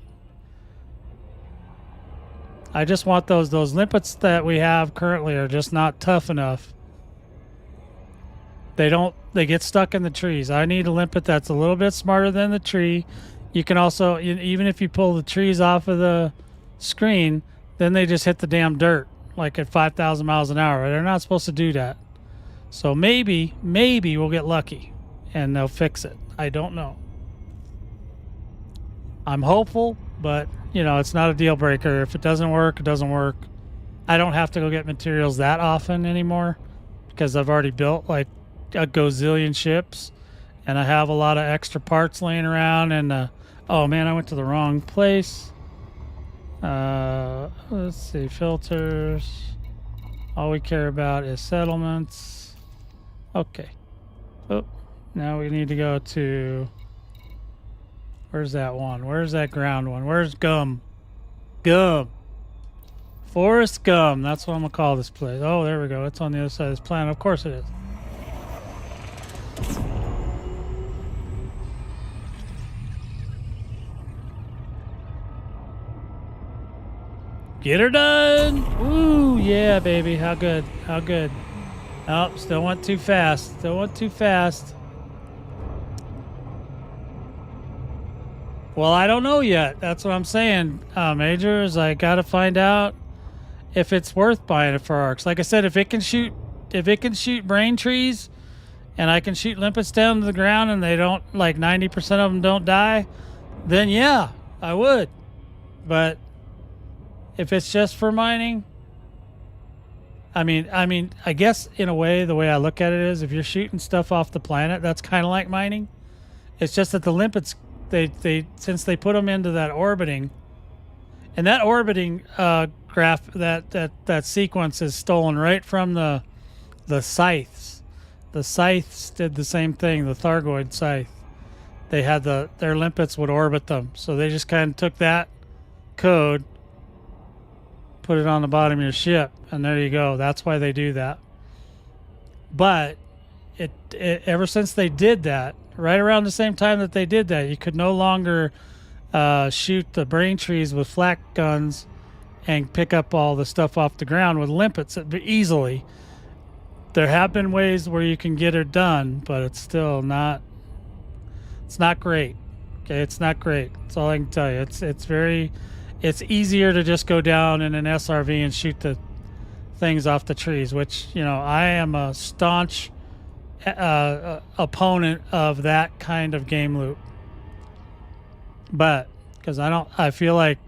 I just want those limpets that we have currently are just not tough enough. They get stuck in the trees. I need a limpet that's a little bit smarter than the tree. You can also, even if you pull the trees off of the screen, then they just hit the damn dirt like at 5,000 miles an hour. They're not supposed to do that. So maybe we'll get lucky and they'll fix it. I don't know. I'm hopeful, but you know, it's not a deal breaker. If it doesn't work, it doesn't work. I don't have to go get materials that often anymore because I've already built like a gazillion ships and I have a lot of extra parts laying around. And oh man, I went to the wrong place. Let's see, filters. All we care about is settlements. Okay. Oh, now we need to go to, where's that one? Where's that ground one? Where's Gum? Gum. Forest Gum. That's what I'm going to call this place. Oh, there we go. It's on the other side of this planet. Of course it is. Get her done. Ooh, yeah, baby. How good? How good? Oh, still went too fast. Still went too fast. Well, I don't know yet. That's what I'm saying, Major, is I got to find out if it's worth buying it for arcs. Like I said, if it can shoot brain trees and I can shoot limpets down to the ground and they don't, like 90% of them don't die, then yeah, I would. But if it's just for mining, I mean, I guess in a way, the way I look at it is if you're shooting stuff off the planet, that's kind of like mining. It's just that the limpets, they since they put them into that orbiting, and that orbiting graph, that sequence is stolen right from the scythes. The scythes did the same thing. The Thargoid scythe, they had their limpets would orbit them, so they just kind of took that code, put it on the bottom of your ship, and there you go. That's why they do that. But it ever since they did that, right around the same time that they did that, you could no longer shoot the brain trees with flak guns and pick up all the stuff off the ground with limpets easily. There have been ways where you can get it done, but it's still not. It's not great. Okay, it's not great. That's all I can tell you. It's easier to just go down in an SRV and shoot the things off the trees, which, you know, I am a staunch opponent of that kind of game loop. But because I feel like,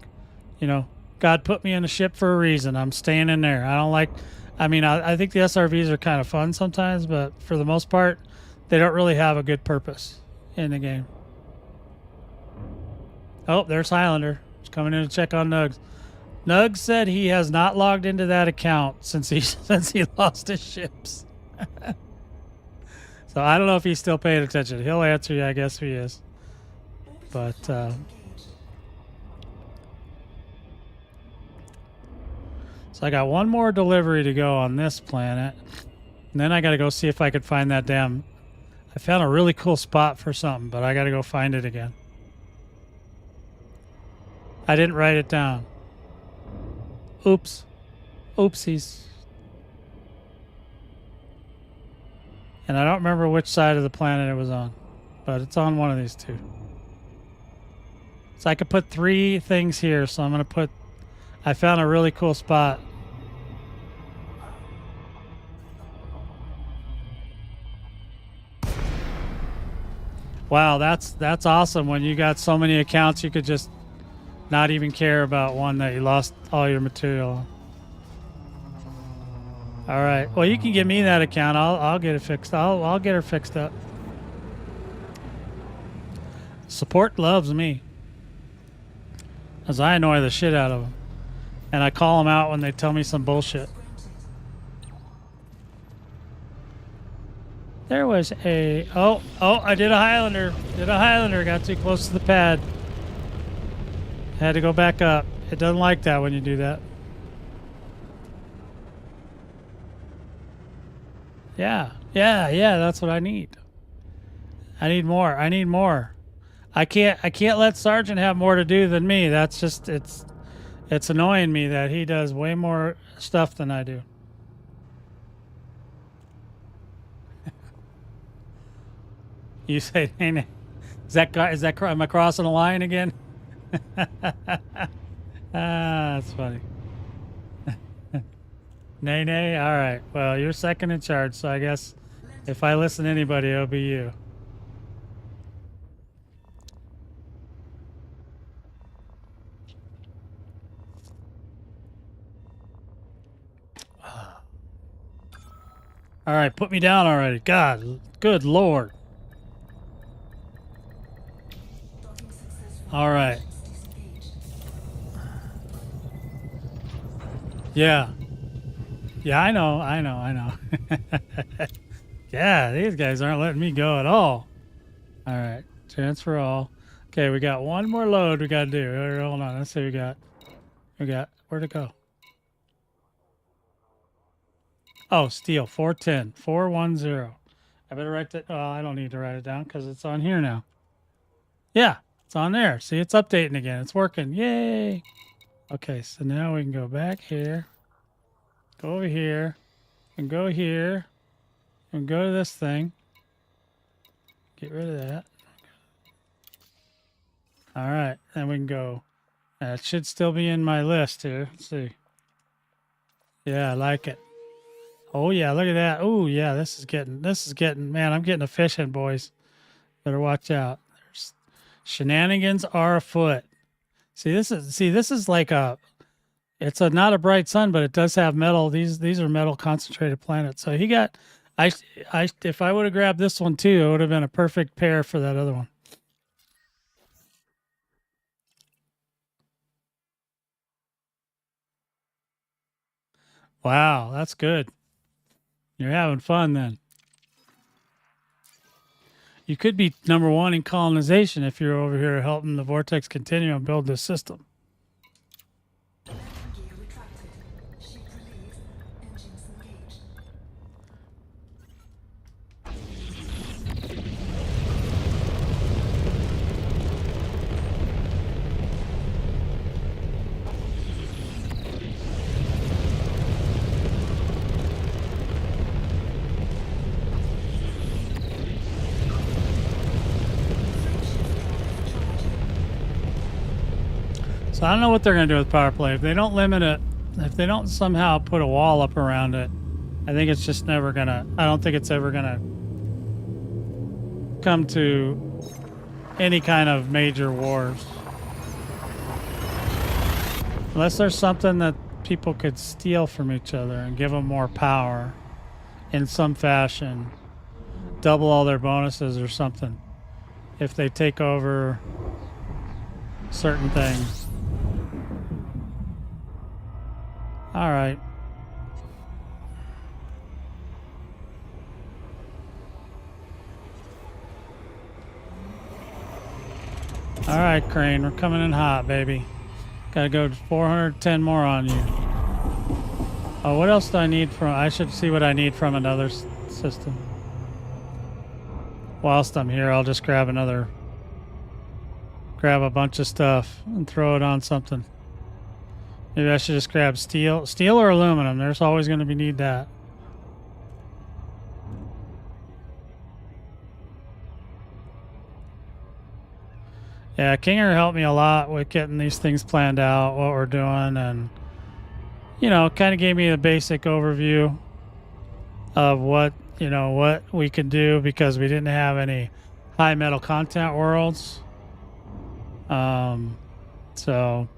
you know, God put me in a ship for a reason. I'm staying in there. I think the SRVs are kind of fun sometimes, but for the most part, they don't really have a good purpose in the game. Oh, there's Highlander. He's coming in to check on Nugs. Nugs said he has not logged into that account since he lost his ships. So I don't know if he's still paying attention. He'll answer you, I guess, if he is. But So I got one more delivery to go on this planet. And then I got to go see if I could find that damn... I found a really cool spot for something, but I got to go find it again. I didn't write it down. Oops. Oopsies. And I don't remember which side of the planet it was on, but it's on one of these two. So I could put 3 things here, so I'm going to put... I found a really cool spot. Wow, that's awesome when you got so many accounts you could just not even care about one that you lost all your material on. All right. Well, you can give me that account. I'll get it fixed. I'll get her fixed up. Support loves me, as I annoy the shit out of them, and I call them out when they tell me some bullshit. There was a... Oh, I did a Highlander. Got too close to the pad. Had to go back up. It doesn't like that when you do that. Yeah, that's what I need. I need more. I can't let Sergeant have more to do than me. That's just... It's annoying me that he does way more stuff than I do. You say, hey, is that am I crossing a line again? That's funny. Nay. All right. Well, you're second in charge, so I guess if I listen to anybody, it'll be you. All right, put me down already. God, good Lord. All right. Yeah, I know. Yeah, these guys aren't letting me go at all. All right, transfer all. Okay, we got one more load we got to do. Hold on, let's see what we got, where'd it go? Oh, steel, 410, 410. I better write that. Oh, I don't need to write it down because it's on here now. Yeah, it's on there. See, it's updating again. It's working. Yay. Okay, so now we can go back here, go over here, and go here, and go to this thing. Get rid of that. All right, then we can go. It should still be in my list here. Let's see. Yeah, I like it. Oh yeah, look at that. Oh yeah, this is getting, man, I'm getting efficient, boys. Better watch out. There's shenanigans are afoot. See, this is like it's not a bright sun, but it does have metal. These are metal concentrated planets. So he got, if I would have grabbed this one too, it would have been a perfect pair for that other one. Wow, that's good. You're having fun then. You could be number 1 in colonization if you're over here helping the Vortex Continuum build this system. So I don't know what they're going to do with power play. If they don't limit it, if they don't somehow put a wall up around it, I think it's just never going to, I don't think it's ever going to come to any kind of major wars. Unless there's something that people could steal from each other and give them more power in some fashion. Double all their bonuses or something if they take over certain things. All right. All right, Crane, we're coming in hot, baby. Gotta go 410 more on you. Oh, what else do I need from... I should see what I need from another system. Whilst I'm here, I'll just grab a bunch of stuff and throw it on something. Maybe I should just grab steel or aluminum. There's always going to be need that. Yeah, Kinger helped me a lot with getting these things planned out, what we're doing, and you know, kind of gave me a basic overview of what we could do, because we didn't have any high metal content worlds. So,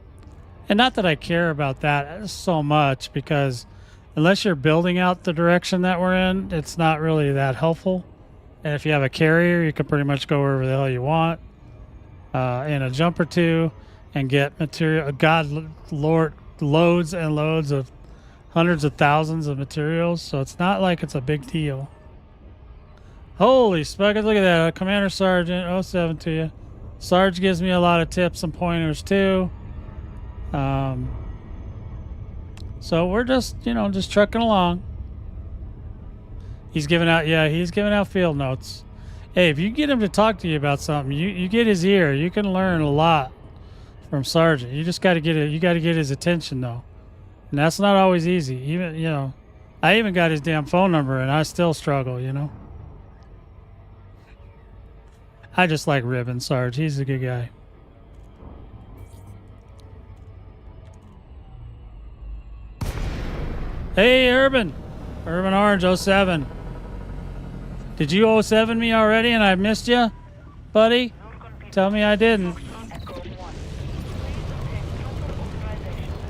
and not that I care about that so much, because unless you're building out the direction that we're in, it's not really that helpful. And if you have a carrier, you can pretty much go wherever the hell you want in a jump or two and get material. God, Lord, loads and loads of hundreds of thousands of materials. So it's not like it's a big deal. Holy spuckers, look at that. Commander Sergeant 07 to you. Sarge gives me a lot of tips and pointers too. So we're just, just trucking along. He's giving out field notes. Hey, if you get him to talk to you about something, you get his ear. You can learn a lot from Sergeant. You just got to get it. You got to get his attention though, and that's not always easy. Even I even got his damn phone number, and I still struggle. I just like ribbing Sarge. He's a good guy. Hey, Urban Orange 07. Did you 07 me already and I missed you, buddy? Tell me I didn't.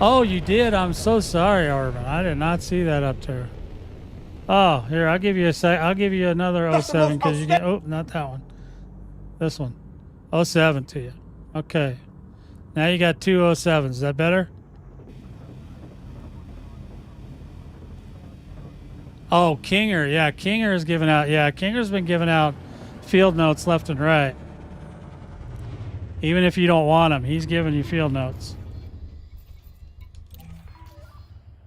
Oh, you did? I'm so sorry, Urban. I did not see that up there. Oh, here, I'll give you a sec. I'll give you another 07 because you get... Oh, not that one. This one. 07 to you. Okay. Now you got two 07s. Is that better? Oh, Kinger. Yeah, Kinger is giving out. Yeah, Kinger's been giving out field notes left and right. Even if you don't want them, he's giving you field notes.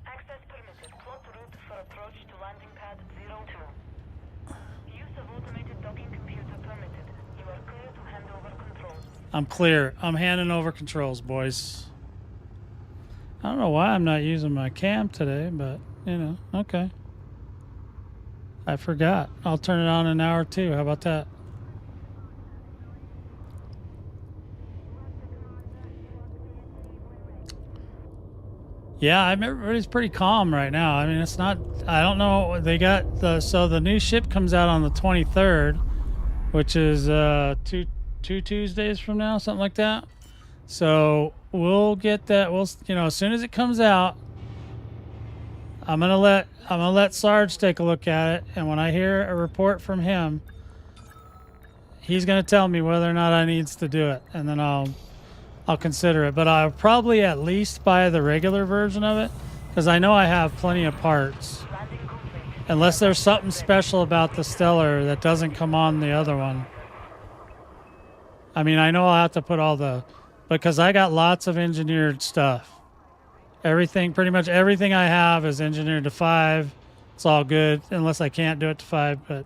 Access permitted. Plot route for approach to landing pad 02. Use of automated docking computer permitted. You are clear to hand over controls. I'm clear. I'm handing over controls, boys. I don't know why I'm not using my cam today, but, okay. I forgot. I'll turn it on in an hour or two. How about that? Yeah, everybody's pretty calm right now. I mean, it's not... I don't know. They got the... So the new ship comes out on the 23rd, which is two Tuesdays from now, something like that. So we'll get that. We'll, as soon as it comes out, I'm gonna let Sarge take a look at it, and when I hear a report from him, he's gonna tell me whether or not I needs to do it, and then I'll consider it. But I'll probably at least buy the regular version of it, because I know I have plenty of parts. Unless there's something special about the Stellar that doesn't come on the other one. I mean, I know I'll have to put all the... Because I got lots of engineered stuff. Pretty much everything I have is engineered to 5. It's all good, unless I can't do it to 5, but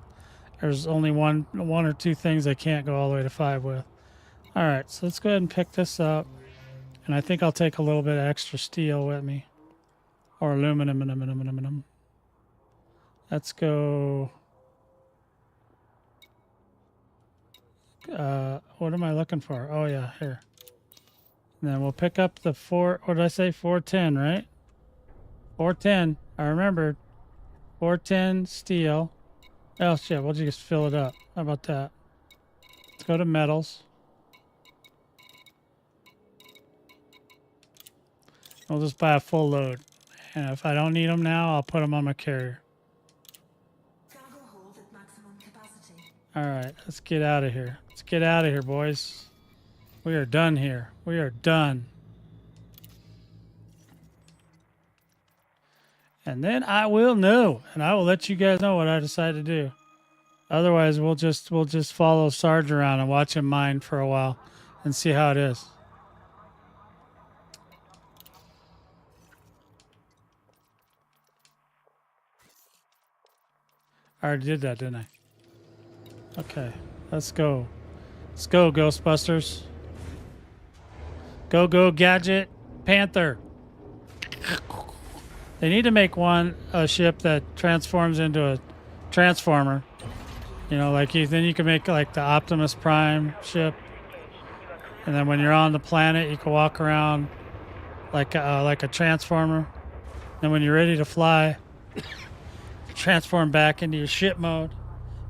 there's only one or two things I can't go all the way to 5 with. All right, so let's go ahead and pick this up. And I think I'll take a little bit of extra steel with me. Or aluminum. Let's go... what am I looking for? Oh, yeah, here. And then we'll pick up the 410, right? 410. I remembered. 410 steel. Oh, shit. We'll just fill it up. How about that? Let's go to metals. We'll just buy a full load. And if I don't need them now, I'll put them on my carrier. All right. Let's get out of here. Let's get out of here, boys. We are done here. We are done. And then I will know, and I will let you guys know what I decide to do. Otherwise, we'll just follow Sarge around and watch him mine for a while and see how it is. I already did that, didn't I? Okay, let's go. Let's go, Ghostbusters. Go, go, Gadget Panther. They need to make a ship that transforms into a transformer. You know, like then you can make like the Optimus Prime ship. And then when you're on the planet, you can walk around like a transformer. And when you're ready to fly, transform back into your ship mode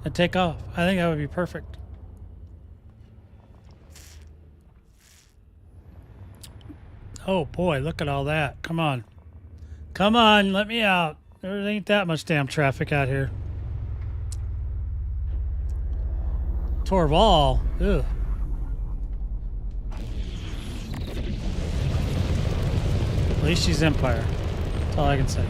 and take off. I think that would be perfect. Oh boy, look at all that. Come on. Come on, let me out. There ain't that much damn traffic out here. Torval. Ugh. At least she's Empire. That's all I can say.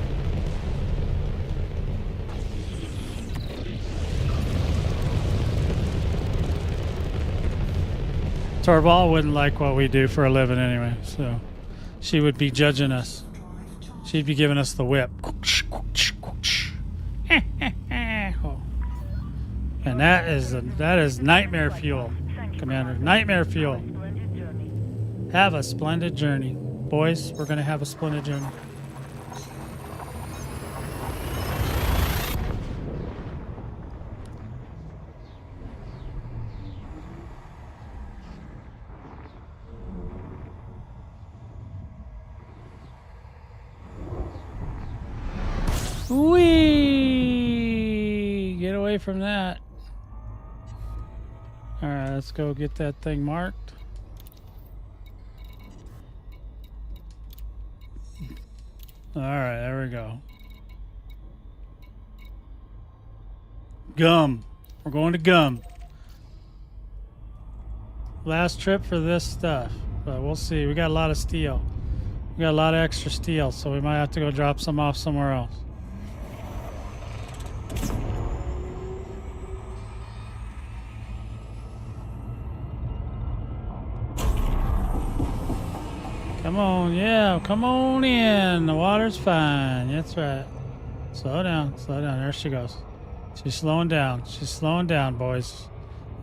Torval wouldn't like what we do for a living anyway, so she would be judging us. She'd be giving us the whip. And that is nightmare fuel, Commander. Nightmare fuel. Have a splendid journey. Boys, we're going to have a splendid journey. Whee! Get away from that. All right, let's go get that thing marked. All right, there we go. Gum. We're going to Gum. Last trip for this stuff, but we'll see. We got a lot of steel. We got a lot of extra steel, so we might have to go drop some off somewhere else. Come on, yeah, come on in. The water's fine. That's right. Slow down, slow down. There she goes. She's slowing down. She's slowing down, boys.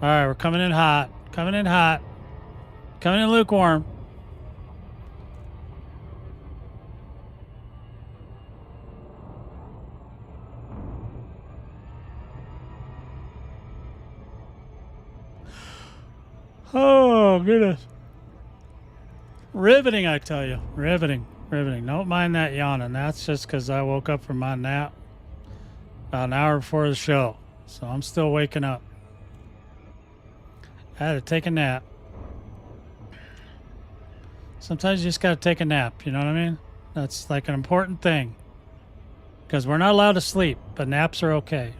All right, we're coming in hot. Coming in hot. Coming in lukewarm. Oh, goodness. Riveting, I tell you. Riveting, riveting. Don't mind that yawning. That's just because I woke up from my nap about an hour before the show. So I'm still waking up. I had to take a nap. Sometimes you just got to take a nap, you know what I mean? That's like an important thing. Because we're not allowed to sleep, but naps are okay.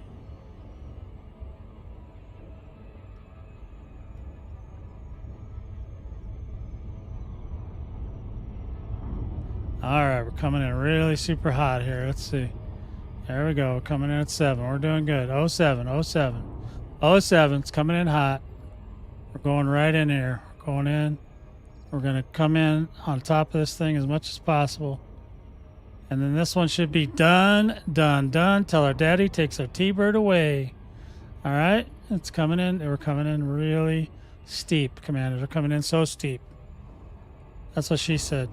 All right, we're coming in really super hot here. Let's see. There we go. Coming in at 7. We're doing good. 07, 07. 07, it's coming in hot. We're going right in here. We're going in. We're going to come in on top of this thing as much as possible. And then this one should be done, done, done. Till our daddy takes our T-bird away. All right, it's coming in. We're coming in really steep, Commanders. We're coming in so steep. That's what she said.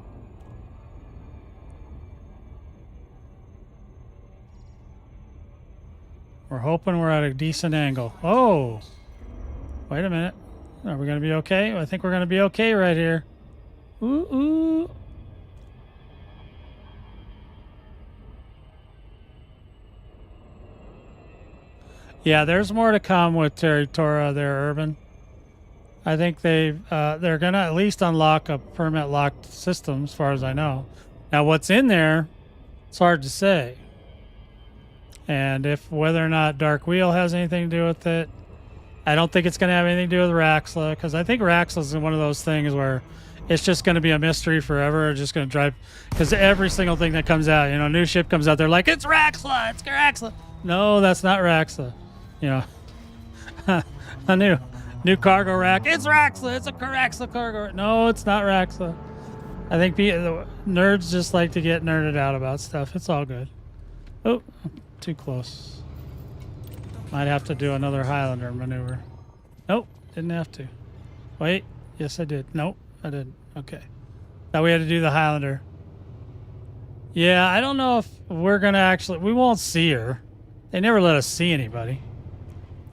We're hoping we're at a decent angle. Oh, wait a minute. Are we going to be okay? I think we're going to be okay right here. Ooh, ooh. Yeah, there's more to come with Territora there, Urban. I think they're going to at least unlock a permit locked system as far as I know. Now, what's in there, it's hard to say. And whether or not Dark Wheel has anything to do with it, I don't think it's going to have anything to do with Raxla, because I think Raxla is one of those things where it's just going to be a mystery forever. It's just going to drive, because every single thing that comes out, you know, a new ship comes out, they're like, it's Raxla, it's Raxla. No, that's not Raxla. You know, a new cargo rack. It's Raxla. It's a Raxla cargo. No, it's not Raxla. I think the nerds just like to get nerded out about stuff. It's all good. Oh, too close. Might have to do another Highlander maneuver. Nope, didn't have to. Wait, yes I did. Nope, I didn't. Okay. Thought we had to do the Highlander. Yeah, I don't know if we're gonna actually. We won't see her. They never let us see anybody.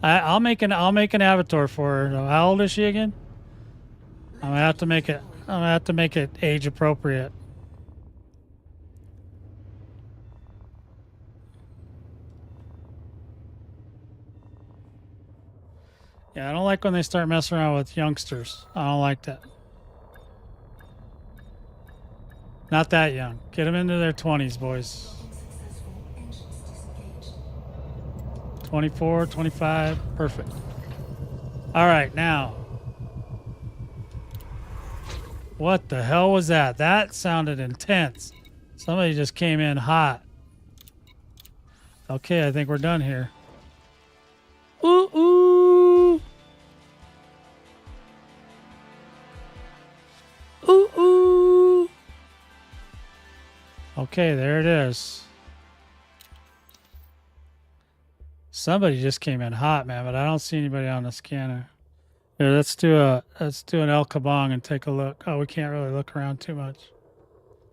I'll make an avatar for her. How old is she again? I'm gonna have to make it. I'm gonna have to make it age appropriate. Yeah, I don't like when they start messing around with youngsters. I don't like that. Not that young. Get them into their 20s, boys. 24, 25, perfect. All right, now. What the hell was that? That sounded intense. Somebody just came in hot. Okay, I think we're done here. Ooh, ooh. Ooh, ooh. Okay, there it is. Somebody just came in hot, man, but I don't see anybody on the scanner. Here, let's do an El Kabong and take a look. Oh, we can't really look around too much.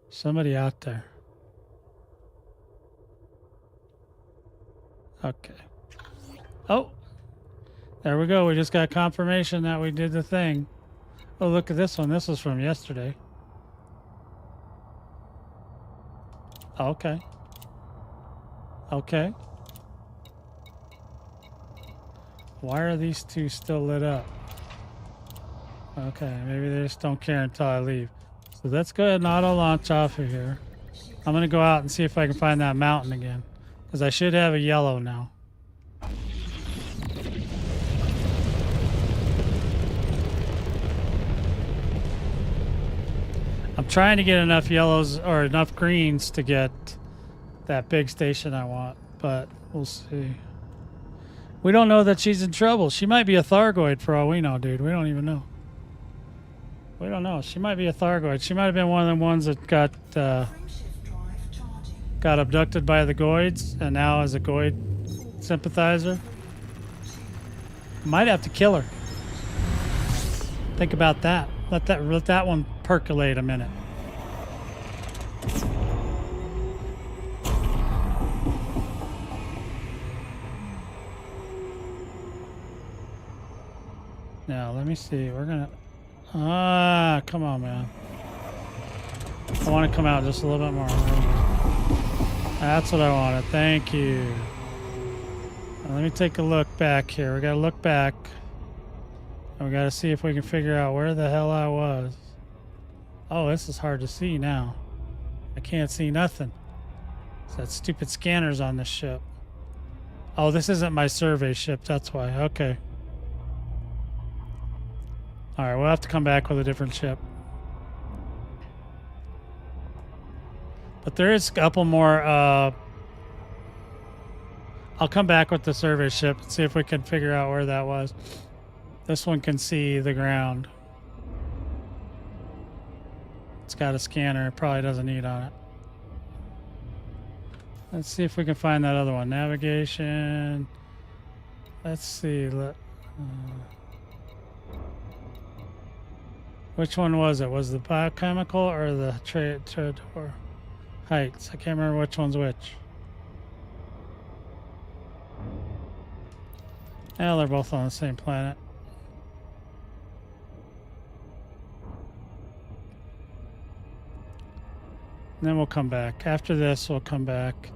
Somebody out there. Okay. Oh, there we go. We just got confirmation that we did the thing. Oh, look at this one. This was from yesterday. Okay. Okay. Why are these two still lit up? Okay, maybe they just don't care until I leave. So let's go ahead and auto launch off of here. I'm going to go out and see if I can find that mountain again. Because I should have a yellow now. I'm trying to get enough yellows or enough greens to get that big station I want. But we'll see. We don't know that she's in trouble. She might be a Thargoid for all we know, dude. We don't even know. We don't know. She might be a Thargoid. She might have been one of the ones that got abducted by the Goids and now is a Goid sympathizer. Might have to kill her. Think about that. Let that one percolate a minute. Now, let me see. We're gonna... come on, man. I want to come out just a little bit more. That's what I wanted. Thank you. Now, let me take a look back here. We gotta look back. And we gotta see if we can figure out where the hell I was. Oh, this is hard to see now. I can't see nothing. It's that stupid scanners on this ship. Oh, this isn't my survey ship. That's why. Okay. All right, we'll have to come back with a different ship. But there is a couple more. I'll come back with the survey ship and see if we can figure out where that was. This one can see the ground. It's got a scanner. It probably doesn't need on it. Let's see if we can find that other one. Navigation. Let's see. Which one was it? Was the biochemical or the trade or heights? I can't remember which one's which. Yeah, they're both on the same planet. And then we'll come back. After this, we'll come back.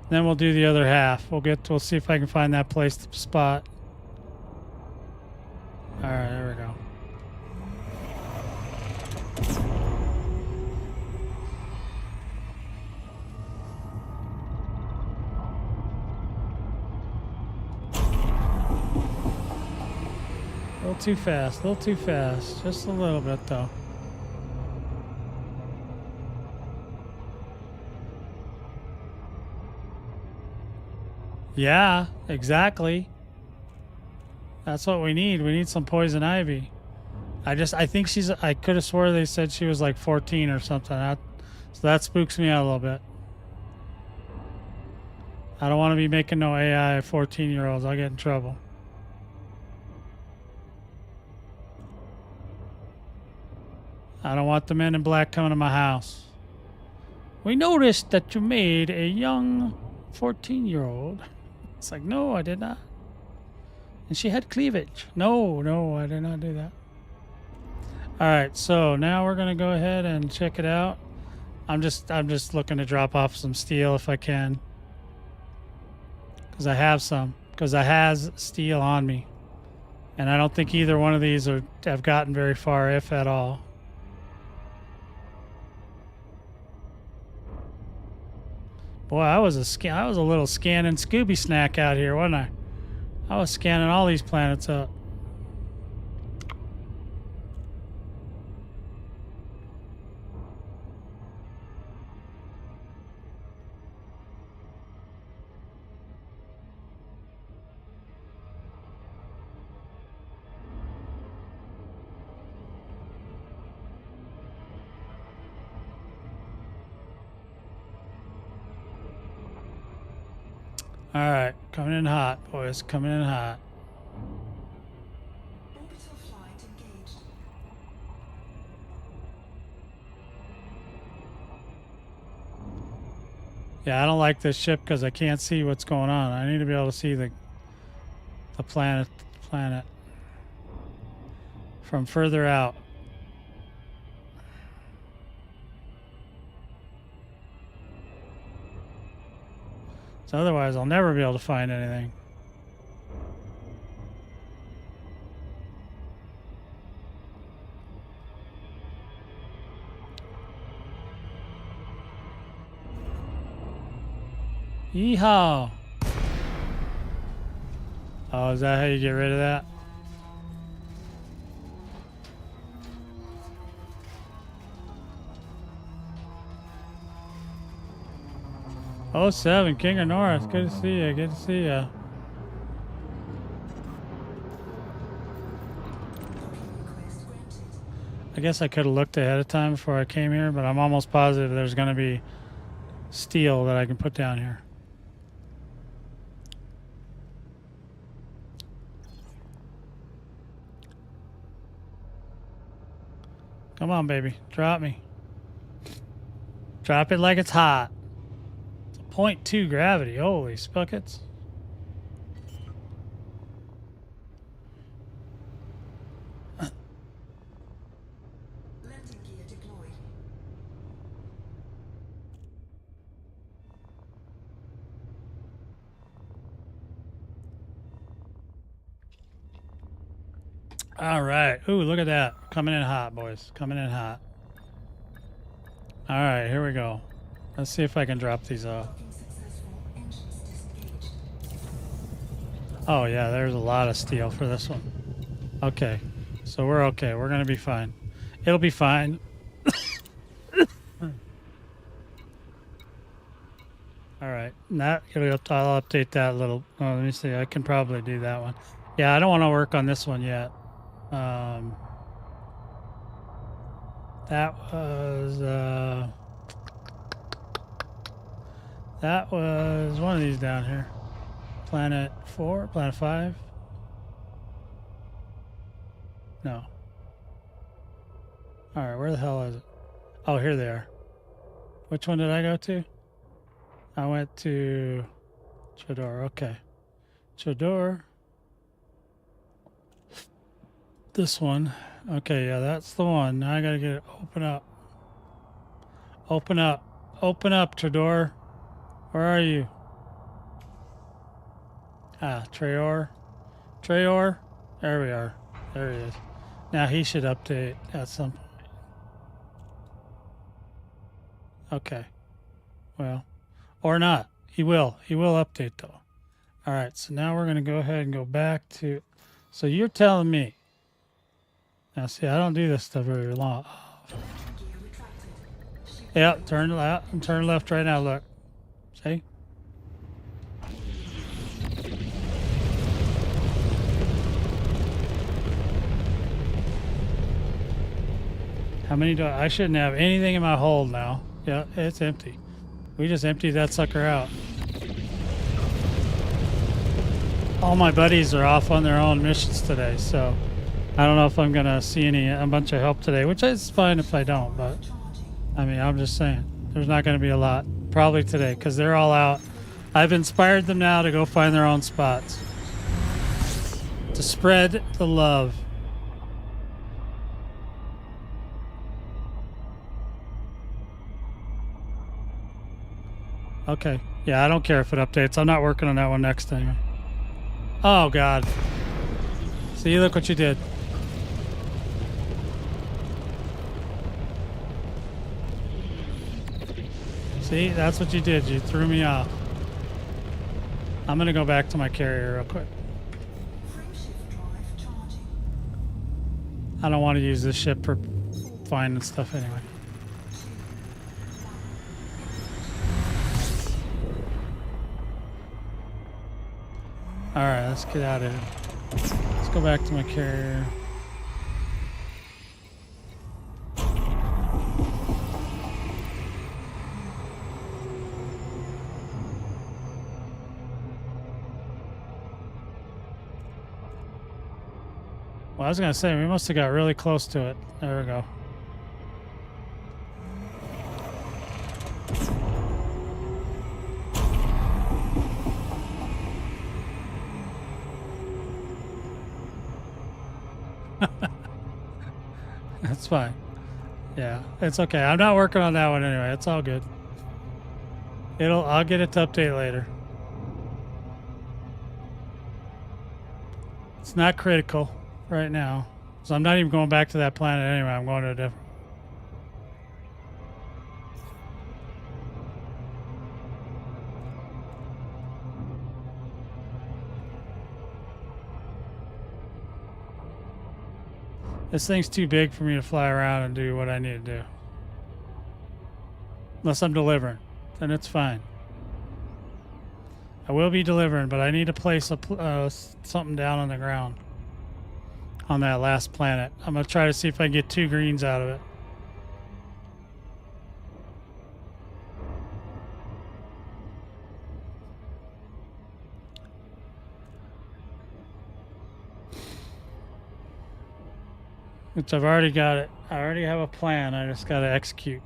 Then we'll do the other half. We'll see if I can find that place to spot. All right, there we go. A little too fast, a little too fast. Just a little bit, though. Yeah, exactly. That's what we need. We need some poison ivy. I think I could have swore they said she was like 14 or something. So that spooks me out a little bit. I don't want to be making no AI 14-year-olds. I'll get in trouble. I don't want the men in black coming to my house. We noticed that you made a young 14-year-old. It's like, no, I did not. And she had cleavage. No, I did not do that. All right, so now we're gonna go ahead and check it out. I'm just looking to drop off some steel if I can, because I have some. Because I has steel on me, and I don't think either one of these have gotten very far, if at all. Boy, I was a little scanning Scooby snack out here, wasn't I? I was scanning all these planets up. All right, coming in hot, boys. Coming in hot. Orbital flight engaged. Yeah, I don't like this ship because I can't see what's going on. I need to be able to see the planet from further out. So otherwise, I'll never be able to find anything. Yeehaw! Oh, is that how you get rid of that? Oh, 07, King of North. Good to see you. Good to see you. I guess I could have looked ahead of time before I came here, but I'm almost positive there's going to be steel that I can put down here. Come on, baby. Drop me. Drop it like it's hot. It's a 0.2 gravity. Holy spuckets. Landing gear deployed. All right. Ooh, look at that. Coming in hot, boys. Coming in hot. All right, here we go. Let's see if I can drop these off. Docking successful. Engines disengaged. Oh, yeah, there's a lot of steel for this one. Okay. So we're okay. We're going to be fine. It'll be fine. All right. I'll update that a little. Oh, let me see. I can probably do that one. Yeah, I don't want to work on this one yet. That was one of these down here. Planet 4, Planet 5. No. All right, where the hell is it? Oh, here they are. Which one did I go to? I went to Chodor. Okay. Chodor. This one. Okay, yeah, that's the one. Now I gotta get it. Open up. Open up. Open up, Chodor. Where are you? Ah, Trayor. Trayor. There we are. There he is. Now he should update at some point. Okay. Well, or not. He will. He will update though. All right. So now we're going to go ahead and go back to. So you're telling me. Now see, I don't do this stuff very long. Gear retracted. Ship Yep. Turn left. I'm turning left right now. Look. See? How many do I shouldn't have anything in my hold now. Yeah, it's empty. We just emptied that sucker out. all my buddies are off on their own missions today, so I don't know if I'm gonna see a bunch of help today, which is fine if I don't. But I mean, I'm just saying, there's not gonna be a lot probably today because they're all out. I've inspired them now to go find their own spots to spread the love. Okay. Yeah, I don't care if it updates. I'm not working on that one next time. Oh, God. See, look what you did. See, that's what you did. You threw me off. I'm going to go back to my carrier real quick. Frameshift drive charging. I don't want to use this ship for finding stuff anyway. Alright, let's get out of here. Let's go back to my carrier. Well, I was gonna say, we must have got really close to it. There we go. That's fine. Yeah, it's okay. I'm not working on that one anyway. It's all good. I'll get it to update later. It's not critical right now. So I'm not even going back to that planet anyway. I'm going to a different. This thing's too big for me to fly around and do what I need to do. Unless I'm delivering, then it's fine. I will be delivering, but I need to place something down on the ground on that last planet. I'm going to try to see if I can get 2 greens out of it. Which I've already got it. I already have a plan. I just got to execute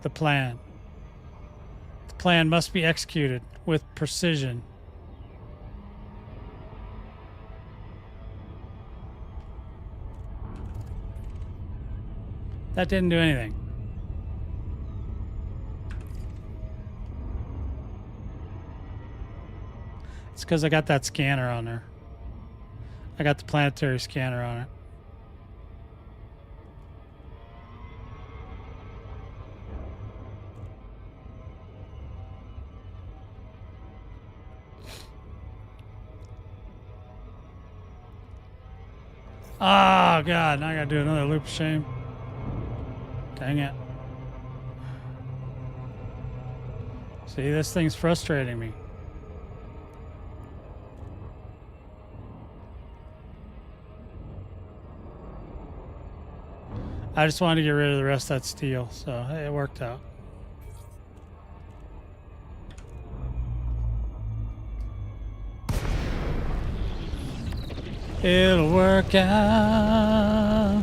the plan. The plan must be executed with precision. That didn't do anything. It's because I got that scanner on there. I got the planetary scanner on it. Oh, God. Now I got to do another loop of shame. Dang it. See, this thing's frustrating me. I just wanted to get rid of the rest of that steel, so it worked out. It'll work out.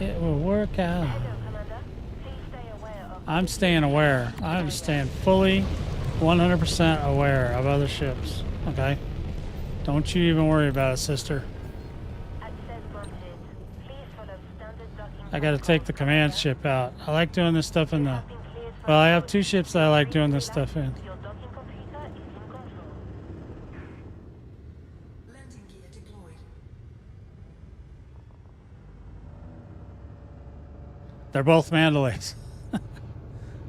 It will work out. I'm staying aware. I'm staying fully 100% aware of other ships. Okay? Don't you even worry about it, sister. I got to take the command ship out. I like doing this stuff in the... Well, I have 2 ships that I like doing this stuff in. Landing gear deployed. They're both Mandalays. I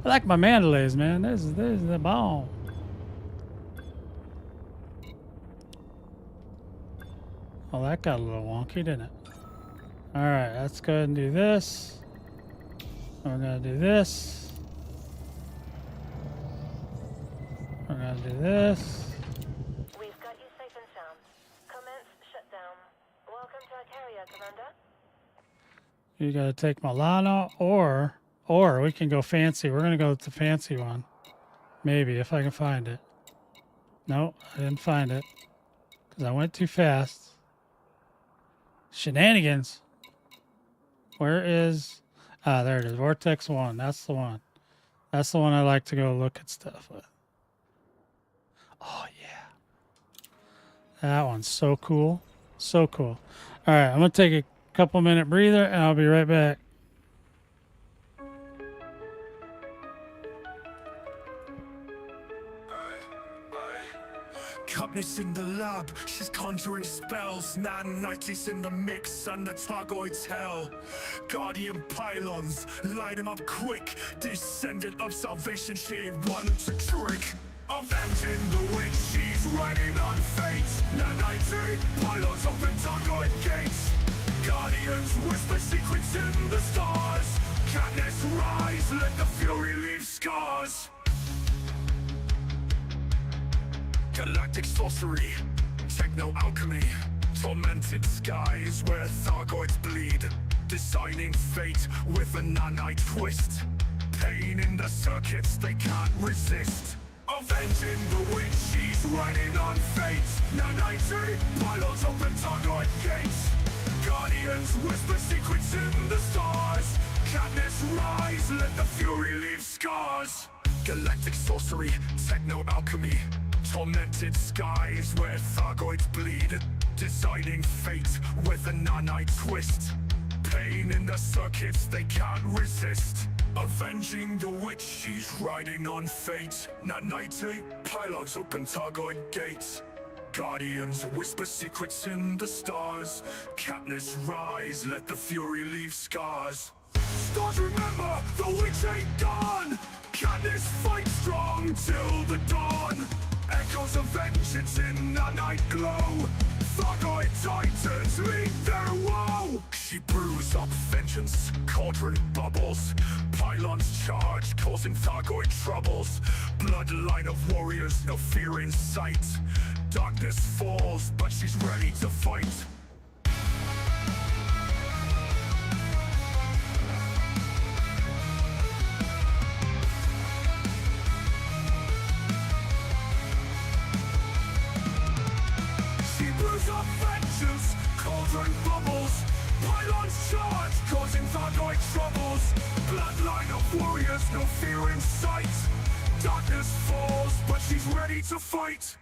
like my Mandalays, man. This is the bomb. Well, that got a little wonky, didn't it? All right, let's go ahead and do this. We're going to do this. We're going to do this. We've got you safe and sound. Commence shutdown. Welcome to our carrier, Commander. You got to take Milano, or we can go fancy. We're going to go with the fancy one. Maybe, if I can find it. No, I didn't find it because I went too fast. Shenanigans. Where is... Ah, there it is. Vortex 1. That's the one. That's the one I like to go look at stuff with. Oh, yeah. That one's so cool. So cool. All right, I'm going to take a couple minute breather and I'll be right back. Cupness in the lab, she's conjuring spells. Nanites in the mix, and the Targoid's hell. Guardian pylons, light him up quick. Descendant of salvation, she ain't one to trick. Avenging the witch, she's riding on fate. Nanite, pylons open Targoid gates. Guardians whisper secrets in the stars. Katniss rise, let the fury leave scars. Galactic sorcery, techno-alchemy, tormented skies where Thargoids bleed, designing fate with a nanite twist. Pain in the circuits they can't resist. Avenging the witch, she's riding on fate. Nanite, pylons open Thargoid gates. Guardians whisper secrets in the stars. Katniss rise, let the fury leave scars. Galactic sorcery, techno-alchemy, tormented skies where Thargoids bleed, designing fate with a nanite twist. Pain in the circuits they can't resist. Avenging the witch, she's riding on fate. Nanite, pylons open Thargoid gates. Guardians whisper secrets in the stars. Katniss rise, let the fury leave scars. Stars remember, the witch ain't gone. Katniss fights strong till the dawn. Echoes of vengeance in a night glow. Thargoid titans meet their woe. She brews up vengeance, cauldron bubbles. Pylons charge, causing Thargoid troubles. Bloodline of warriors, no fear in sight. Darkness falls, but she's ready to fight. Of vengeance, cauldron bubbles. Pylons charge, causing Thargoid troubles. Bloodline of warriors, no fear in sight. Darkness falls, but she's ready to fight.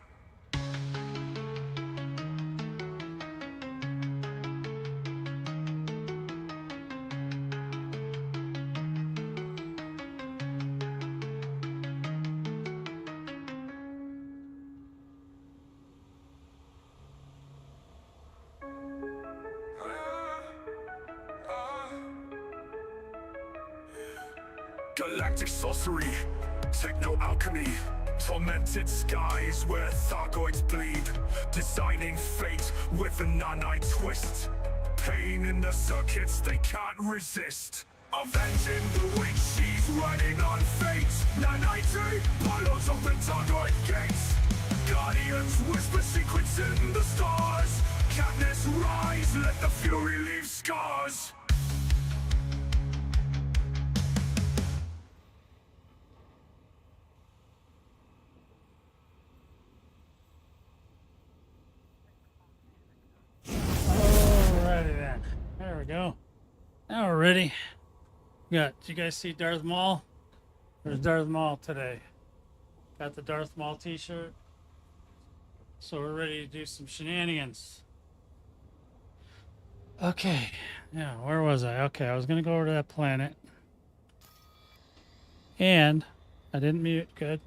Galactic sorcery, techno-alchemy, tormented skies where Thargoids bleed, designing fate with a nanite twist. Pain in the circuits they can't resist. Avenging the witch, she's riding on fate. Nanite, pylons open Thargoid gates. Guardians whisper secrets in the stars. Katniss rise, let the fury leave scars. There we go. Now we're ready. Did you guys see Darth Maul? There's Darth Maul today. Got the Darth Maul t-shirt. So we're ready to do some shenanigans. Okay. Yeah, where was I? Okay, I was going to go over to that planet. And I didn't mute. Good.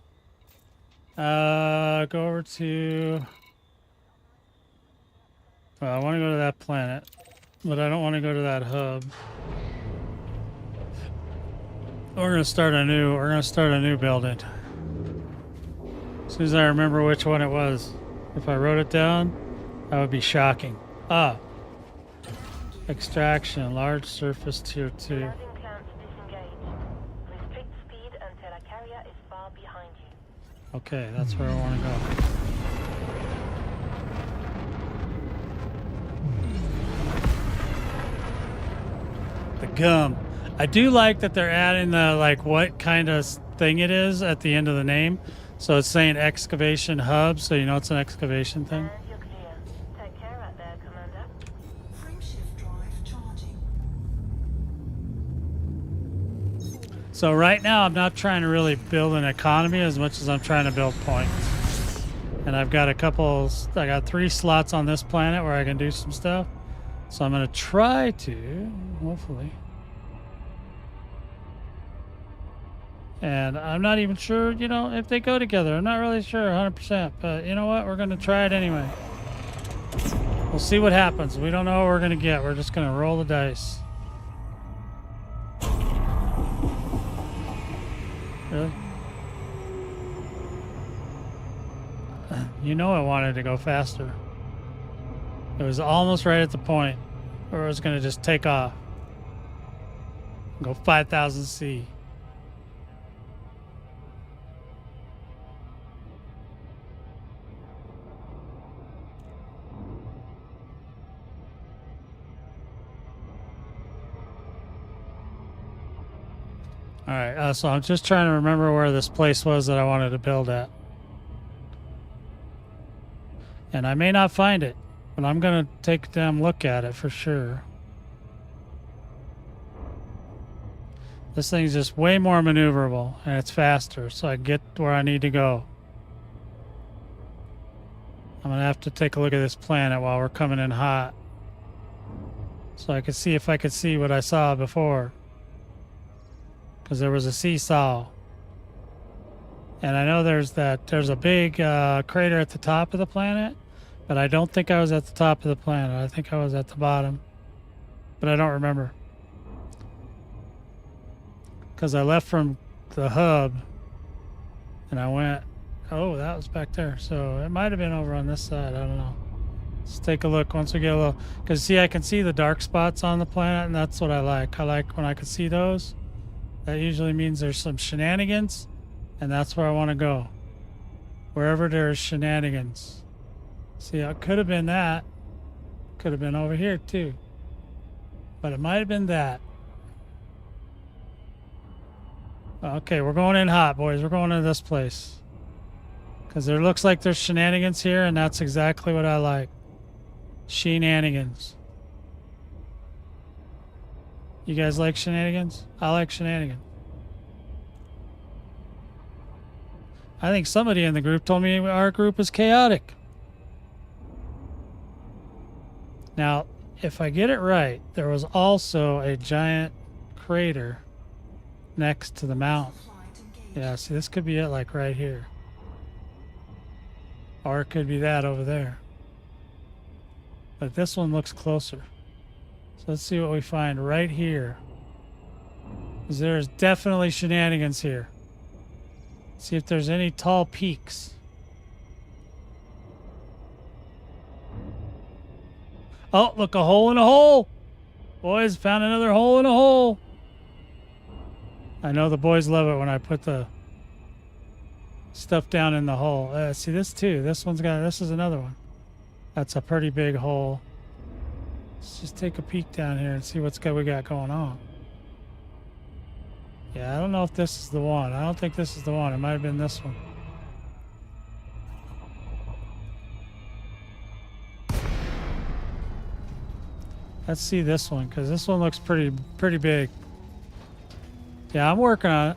Go over to... Well, I want to go to that planet. But I don't want to go to that hub. We're gonna start a new building. As soon as I remember which one it was. If I wrote it down, that would be shocking. Ah. Extraction, large surface tier 2. Landing plans disengaged. Restrict speed until a carrier is far behind you. Okay, that's where I want to go. The gum. I do like that they're adding the like what kind of thing it is at the end of the name. So it's saying excavation hub, so you know it's an excavation thing. And you're clear. Take care out there, Commander. Frameshift drive charging. So right now I'm not trying to really build an economy as much as I'm trying to build points. And I've got I got 3 slots on this planet where I can do some stuff. So I'm going to try to, hopefully. And I'm not even sure, you know, if they go together. I'm not really sure 100%. But you know what? We're going to try it anyway. We'll see what happens. We don't know what we're going to get. We're just going to roll the dice. Really? You know I wanted to go faster. It was almost right at the point where it was going to just take off. Go 5,000 C. Alright, so I'm just trying to remember where this place was that I wanted to build at. And I may not find it, but I'm going to take a damn look at it for sure. This thing's just way more maneuverable, and it's faster, so I get where I need to go. I'm going to have to take a look at this planet while we're coming in hot, so I can see if I could see what I saw before. Because there was a seesaw. And I know there's a big crater at the top of the planet, but I don't think I was at the top of the planet. I think I was at the bottom, but I don't remember. Because I left from the hub and I went, oh, that was back there. So it might have been over on this side. I don't know. Let's take a look once we get a little, because see, I can see the dark spots on the planet, and that's what I like. I like when I can see those. That usually means there's some shenanigans, and that's where I want to go. Wherever there's shenanigans. See, it could have been that. Could have been over here too. But it might have been that. Okay, we're going in hot, boys. We're going to this place. Because there looks like there's shenanigans here, and that's exactly what I like. Shenanigans. You guys like shenanigans? I like shenanigans. I think somebody in the group told me our group is chaotic. Now, if I get it right, there was also a giant crater next to the mountain. Yeah, see, this could be it, like right here. Or it could be that over there. But this one looks closer. So let's see what we find right here. Because there's definitely shenanigans here. See if there's any tall peaks. Oh, look, a hole in a hole. Boys, found another hole in a hole. I know the boys love it when I put the stuff down in the hole. See this too. This is another one. That's a pretty big hole. Let's just take a peek down here and see we got going on. Yeah, I don't know if this is the one. I don't think this is the one. It might have been this one. Let's see this one, because this one looks pretty big. Yeah, I'm working on it.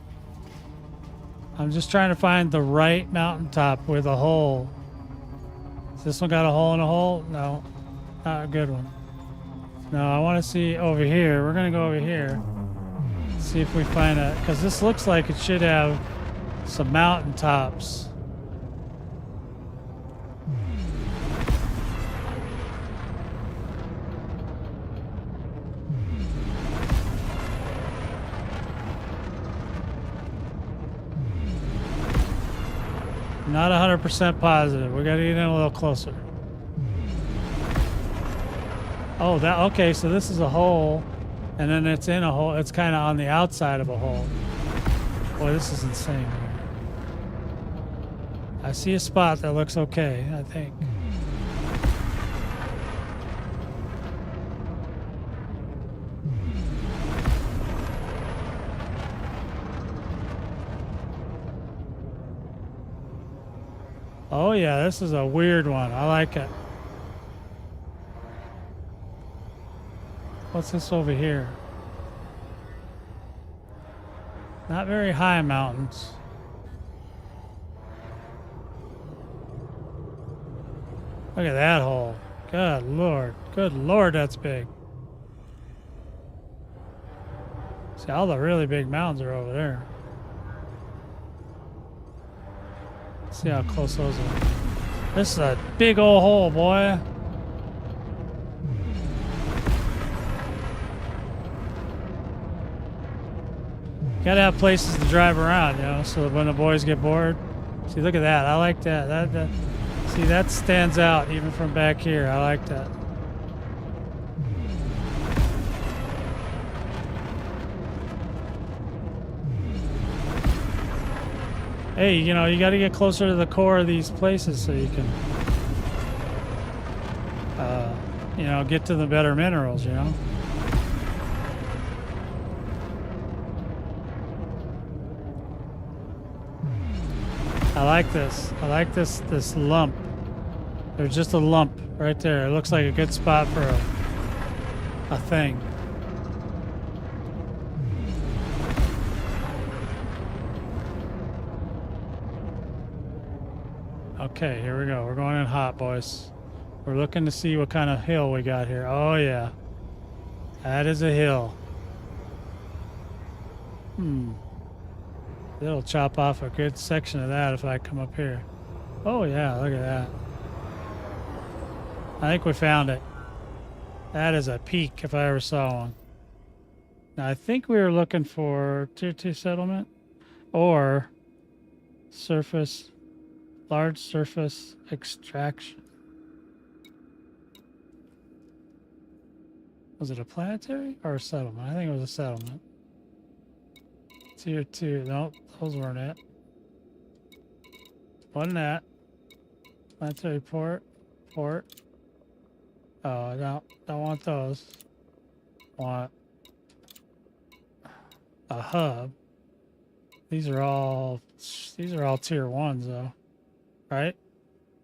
I'm just trying to find the right mountaintop with a hole. Has this one got a hole in a hole? No, not a good one. No, I want to see over here. We're going to go over here. See if we find a... Because this looks like it should have some mountaintops. Not 100% positive. We got to get in a little closer. Oh, okay, so this is a hole, and then it's in a hole. It's kind of on the outside of a hole. Boy, this is insane. I see a spot that looks okay, I think. Oh yeah, this is a weird one. I like it. What's this over here? Not very high mountains. Look at that hole. Good lord. Good lord, that's big. See, all the really big mountains are over there. Let's see how close those are. This is a big old hole, boy. Gotta have places to drive around, you know, so that when the boys get bored. See, look at that. I like that. See, that stands out even from back here. I like that. Hey, you know, you got to get closer to the core of these places so you can, you know, get to the better minerals, you know. I like this. I like this lump. There's just a lump right there. It looks like a good spot for a thing. Okay, here we go. We're going in hot, boys. We're looking to see what kind of hill we got here. Oh, yeah. That is a hill. It'll chop off a good section of that if I come up here. Oh, yeah, look at that. I think we found it. That is a peak if I ever saw one. Now, I think we were looking for Tier 2 settlement or surface... large surface extraction. Was it a planetary or a settlement? I think it was a settlement. Tier 2. Nope, those weren't it. Wasn't that. Planetary port. Oh, no, don't want those. Want a hub. These are all tier 1s though. Right?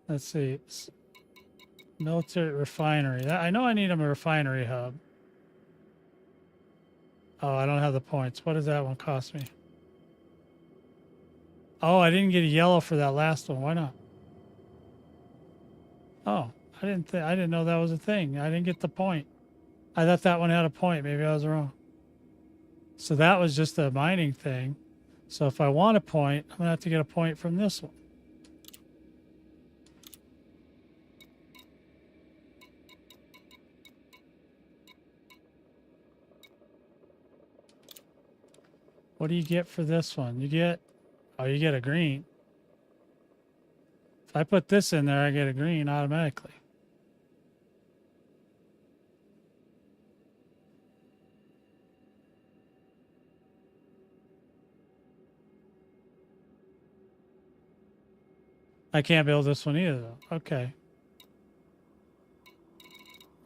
Let's see. Military refinery. I know I need a refinery hub. Oh, I don't have the points. What does that one cost me? Oh, I didn't get a yellow for that last one. Why not? Oh, I didn't know that was a thing. I didn't get the point. I thought that one had a point. Maybe I was wrong. So that was just a mining thing. So if I want a point, I'm gonna have to get a point from this one. What do you get for this one? You get a green. If I put this in there, I get a green automatically. I can't build this one either, though. Okay.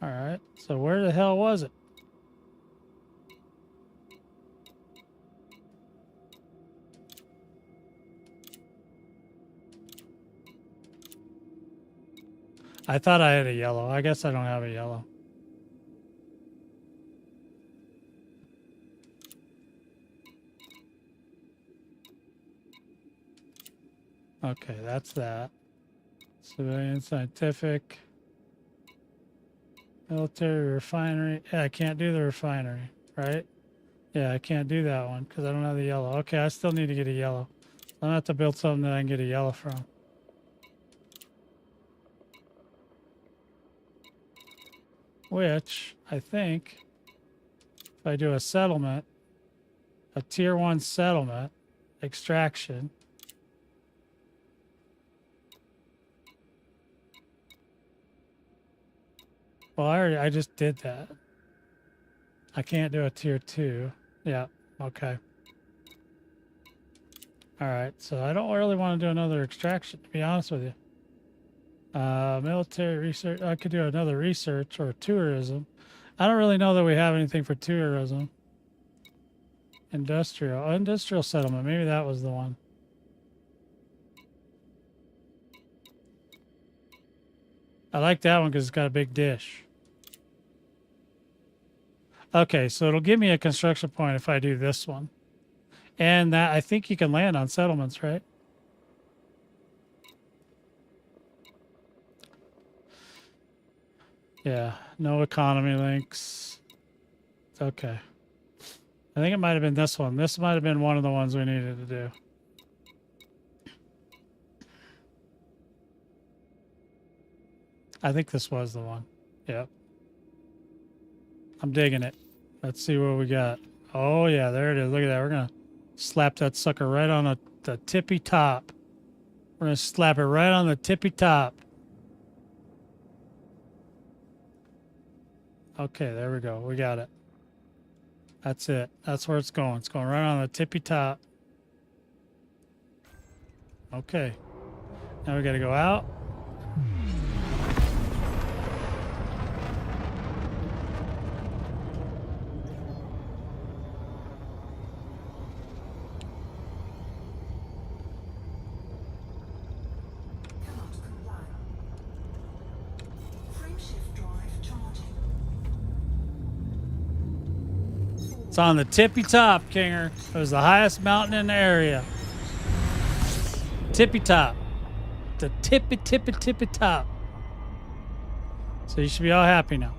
All right. So where the hell was it? I thought I had a yellow. I guess I don't have a yellow. Okay, that's that. Civilian, scientific, military, refinery. Yeah, I can't do the refinery, right? Yeah, I can't do that one because I don't have the yellow. Okay, I still need to get a yellow. I'm gonna have to build something that I can get a yellow from. Which, I think, if I do a settlement, a tier 1 settlement, extraction. Well, I just did that. I can't do a tier 2. Yeah, okay. All right, so I don't really want to do another extraction, to be honest with you. Military research. I could do another research or tourism. I don't really know that we have anything for tourism. Industrial settlement. Maybe that was the one. I like that one because it's got a big dish. Okay, so it'll give me a construction point if I do this one. And that, I think you can land on settlements, right? Yeah, no economy links. Okay. I think it might have been this one. This might have been one of the ones we needed to do. I think this was the one. Yep. I'm digging it. Let's see what we got. Oh, yeah, there it is. Look at that. We're going to slap that sucker right on the tippy top. We're going to slap it right on the tippy top. Okay, there we go. We got it. That's it. That's where it's going. It's going right on the tippy top. Okay. Now we got to go out. Cannot comply. Frameshift drive charging. It's on the tippy top, Kinger. It was the highest mountain in the area. Tippy top. The tippy top. So you should be all happy now.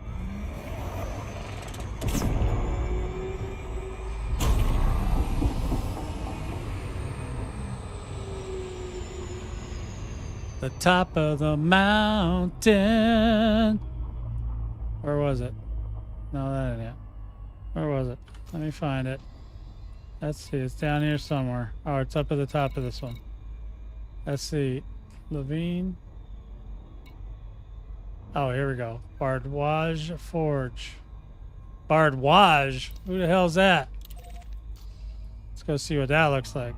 The top of the mountain. Where was it? No, that ain't it. Where was it? Let me find it. Let's see. It's down here somewhere. Oh, it's up at the top of this one. Let's see. Levine. Oh, here we go. Bardwage Forge. Bardwage? Who the hell's that? Let's go see what that looks like.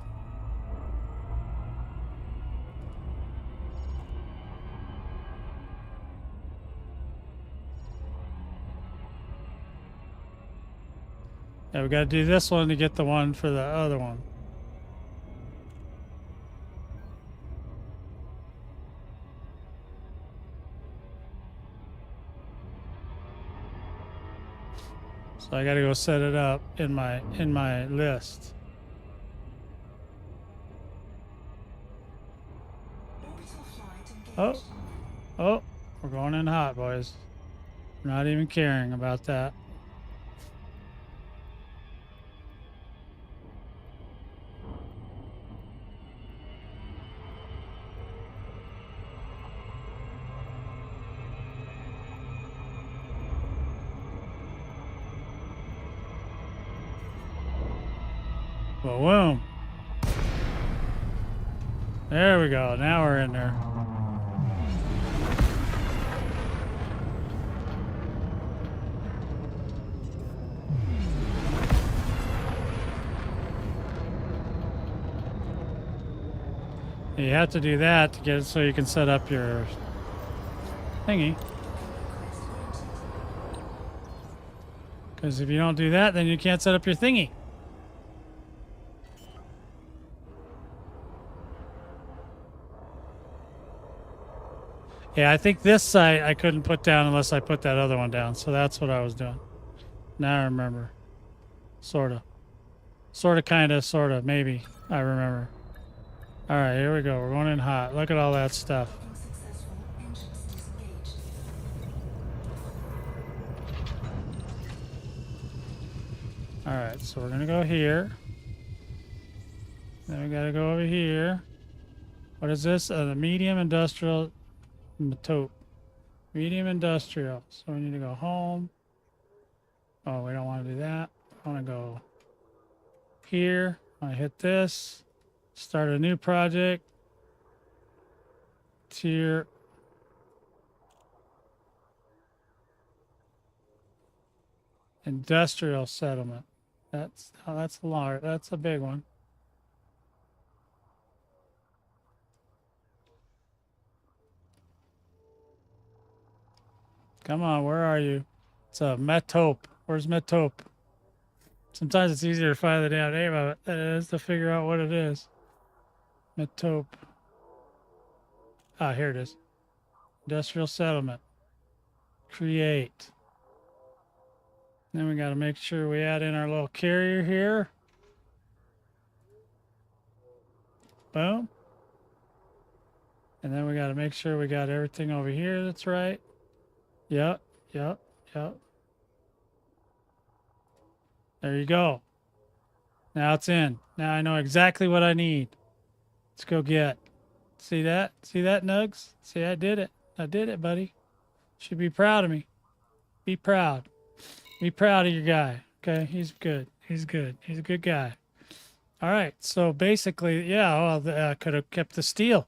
Yeah, we got to do this one to get the one for the other one. So I got to go set it up in my list. Orbital flight Oh, engaged. oh, we're going in hot, boys. We're not even caring about that. Boom. There we go. Now we're in there. You have to do that to get it so you can set up your thingy. Because if you don't do that, then you can't set up your thingy. Yeah, I think this site I couldn't put down unless I put that other one down. So that's what I was doing. Now I remember. Sorta. Sorta, kinda, sorta, maybe. I remember. Alright, here we go. We're going in hot. Look at all that stuff. Unsuccessful. Engines disengaged. Alright, so we're gonna go here. Then we gotta go over here. What is this? The medium industrial taupe. Medium industrial. So we need to go home. Oh, we don't want to do that. I want to go here. I hit this. Start a new project. Tier. Industrial settlement. That's large. That's a big one. Come on, where are you? It's a Metope. Where's Metope? Sometimes it's easier to find the damn name of it than it is to figure out what it is. Metope. Ah, here it is. Industrial settlement. Create. Then we got to make sure we add in our little carrier here. Boom. And then we got to make sure we got everything over here that's right. Yep, yep, yep. There you go. Now it's in. Now I know exactly what I need. Let's go get. See that? See that, Nugs? See, I did it. I did it, buddy. Should be proud of me. Be proud. Be proud of your guy. Okay, he's good. He's good. He's a good guy. All right. So basically, yeah, well, I could have kept the steel.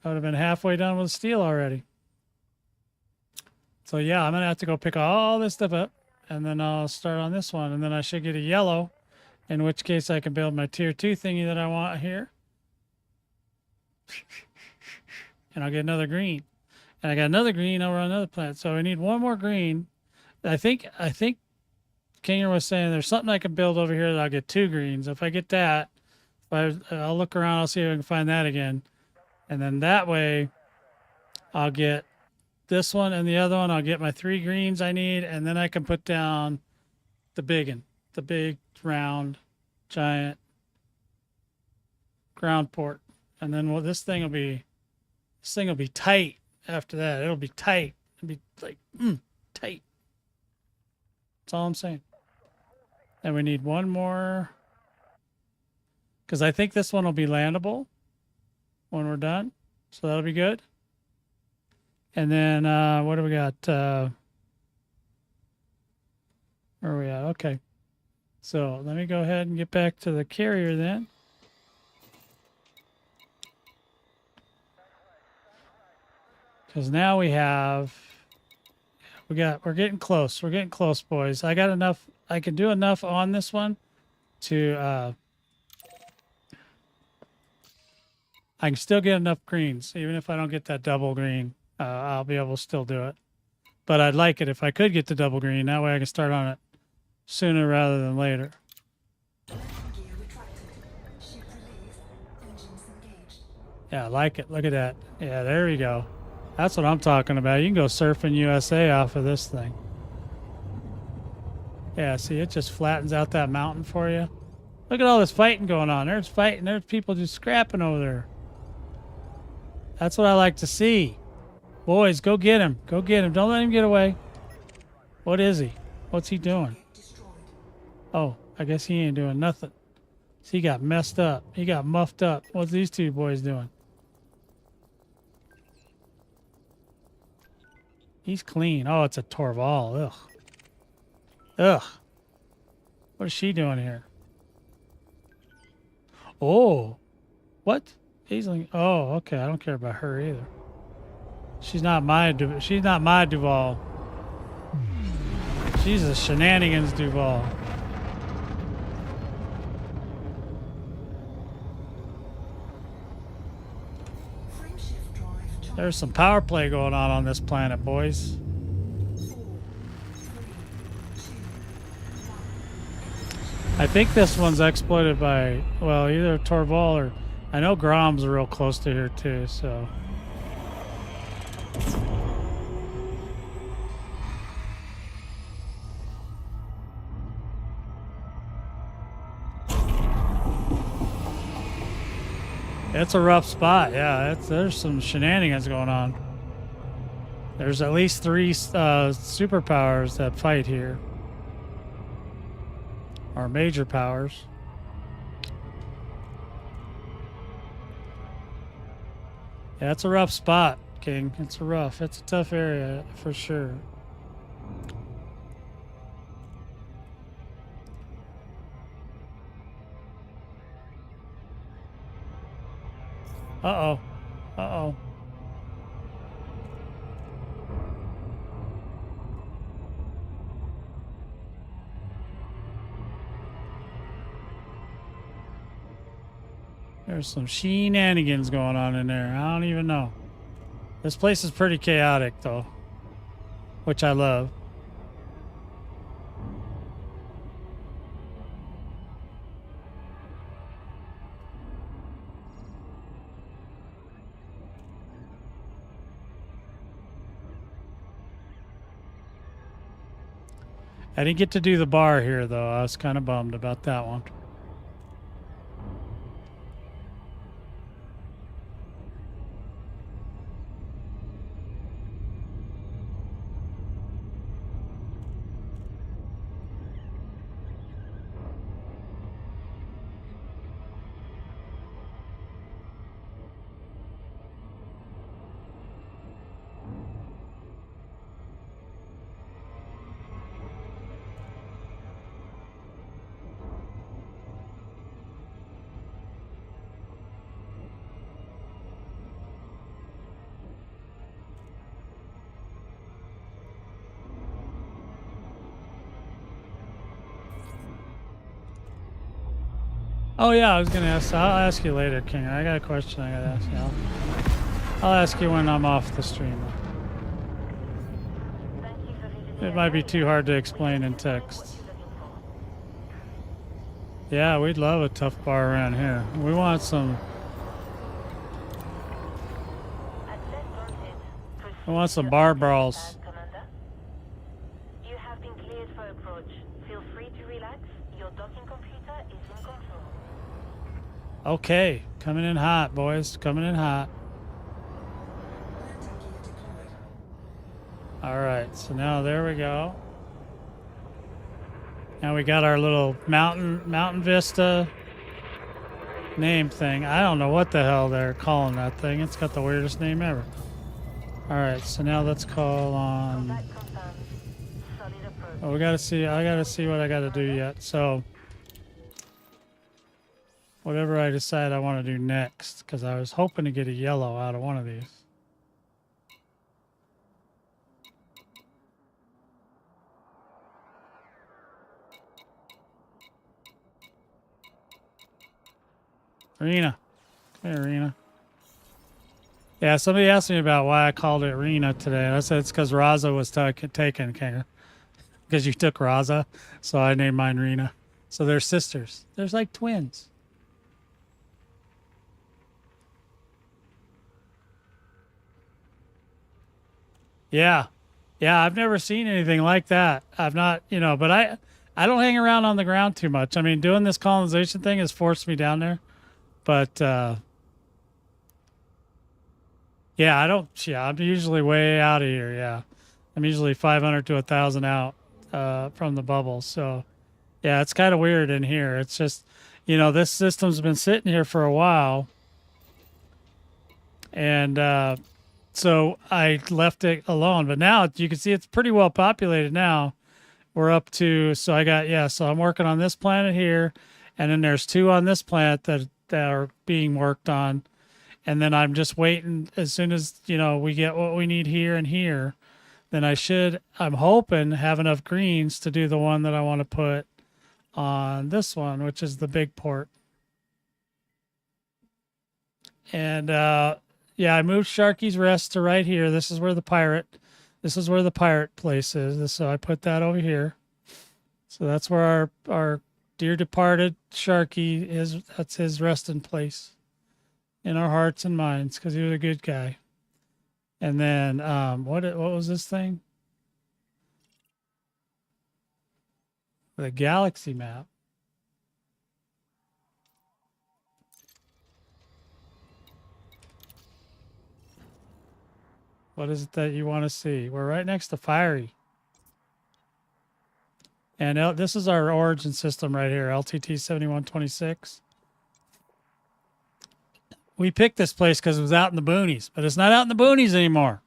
I would have been halfway done with the steel already. So yeah, I'm gonna have to go pick all this stuff up, and then I'll start on this one, and then I should get a yellow, in which case I can build my tier 2 thingy that I want here. And I'll get another green. And I got another green over on another planet. So I need one more green. I think Kinger was saying there's something I can build over here that I'll get 2 greens. If I get that, I'll look around, I'll see if I can find that again. And then that way I'll get this one and the other one. I'll get my 3 greens I need, and then I can put down the big one. The big, round, giant ground port. And then this thing will be tight after that. It'll be tight. It'll be like, tight. That's all I'm saying. And we need one more, because I think this one will be landable when we're done. So that'll be good. And then what do we got? Where are we at? Okay. So let me go ahead and get back to the carrier then. Because now we're getting close. We're getting close, boys. I got enough. I can do enough on this one to, I can still get enough greens. Even if I don't get that double green, I'll be able to still do it. But I'd like it if I could get the double green. That way I can start on it sooner rather than later. Gear retracted. Ship released. Engines engaged. Yeah, I like it. Look at that. Yeah, there we go. That's what I'm talking about. You can go surfing USA off of this thing. Yeah, see, it just flattens out that mountain for you. Look at all this fighting going on. There's fighting. There's people just scrapping over there. That's what I like to see. Boys, go get him. Go get him. Don't let him get away. What is he? What's he doing? Destroyed. Oh, I guess he ain't doing nothing. So he got messed up. He got muffed up. What's these 2 boys doing? He's clean. Oh, it's a Torval. Ugh. Ugh. What is she doing here? Oh. What? Aisling. Oh, okay. I don't care about her either. She's not my Duval. She's a shenanigans Duval. Frameshift drive charged. There's some power play going on this planet, boys. 4, 3, 2, 1. I think this one's exploited by, well, either Torval or, I know Grom's real close to here too, so. It's a rough spot, yeah. There's some shenanigans going on. There's at least 3 superpowers that fight here. Or major powers. Yeah, it's a rough spot, King. It's a tough area for sure. Uh-oh. Uh-oh. There's some shenanigans going on in there. I don't even know. This place is pretty chaotic, though, which I love. I didn't get to do the bar here, though. I was kind of bummed about that one. Oh yeah, I was gonna ask. I'll ask you later, King. I got a question I gotta ask you. I'll ask you when I'm off the stream. Thank you for visiting. It might be too hard to explain in text. Yeah, we'd love a tough bar around here. We want some. Access granted. We want some Proceed bar to brawls. pad, Commander. You have been cleared for approach. Feel free to relax. Your docking computer is in control. Okay, coming in hot, boys. Coming in hot. Landing gear deployed. All right, so now there we go. Now we got our little mountain vista name thing. I don't know what the hell they're calling that thing. It's got the weirdest name ever. All right, so now let's call on. Combat confirmed. Solid approach. Oh, we gotta see. I gotta see what I gotta do yet. So whatever I decide I want to do next, because I was hoping to get a yellow out of one of these. Rena. Come here, Rena. Yeah, somebody asked me about why I called it Rena today. And I said it's because Raza was taken, King. Because you took Raza, so I named mine Rena. So they're sisters. There's like twins. Yeah. Yeah, I've never seen anything like that. I've not, but I don't hang around on the ground too much. I mean, doing this colonization thing has forced me down there. But yeah, I'm usually way out of here. Yeah. I'm usually 500 to 1,000 out from the bubble. So yeah, it's kind of weird in here. It's just, this system's been sitting here for a while. And so I left it alone. But now you can see it's pretty well populated now. We're up to, so I'm working on this planet here. And then there's 2 on this planet that are being worked on. And then I'm just waiting as soon as, we get what we need here and here, then I'm hoping have enough greens to do the one that I want to put on this one, which is the big port. And, I moved Sharky's Rest to right here. This is where the pirate place is. So I put that over here. So that's where our dear departed Sharky is. That's his resting place in our hearts and minds, because he was a good guy. And then what was this thing? The galaxy map. What is it that you want to see? We're right next to Fiery. And this is our origin system right here, LTT 7126. We picked this place because it was out in the boonies, but it's not out in the boonies anymore.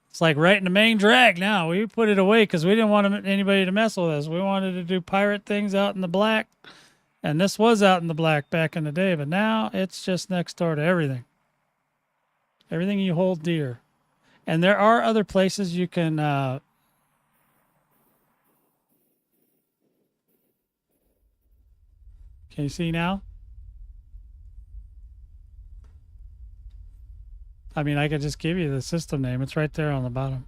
It's like right in the main drag now. We put it away because we didn't want anybody to mess with us. We wanted to do pirate things out in the black. And this was out in the black back in the day, but now it's just next door to everything. Everything you hold dear. And there are other places you can can you see now? I mean, I could just give you the system name. It's right there on the bottom.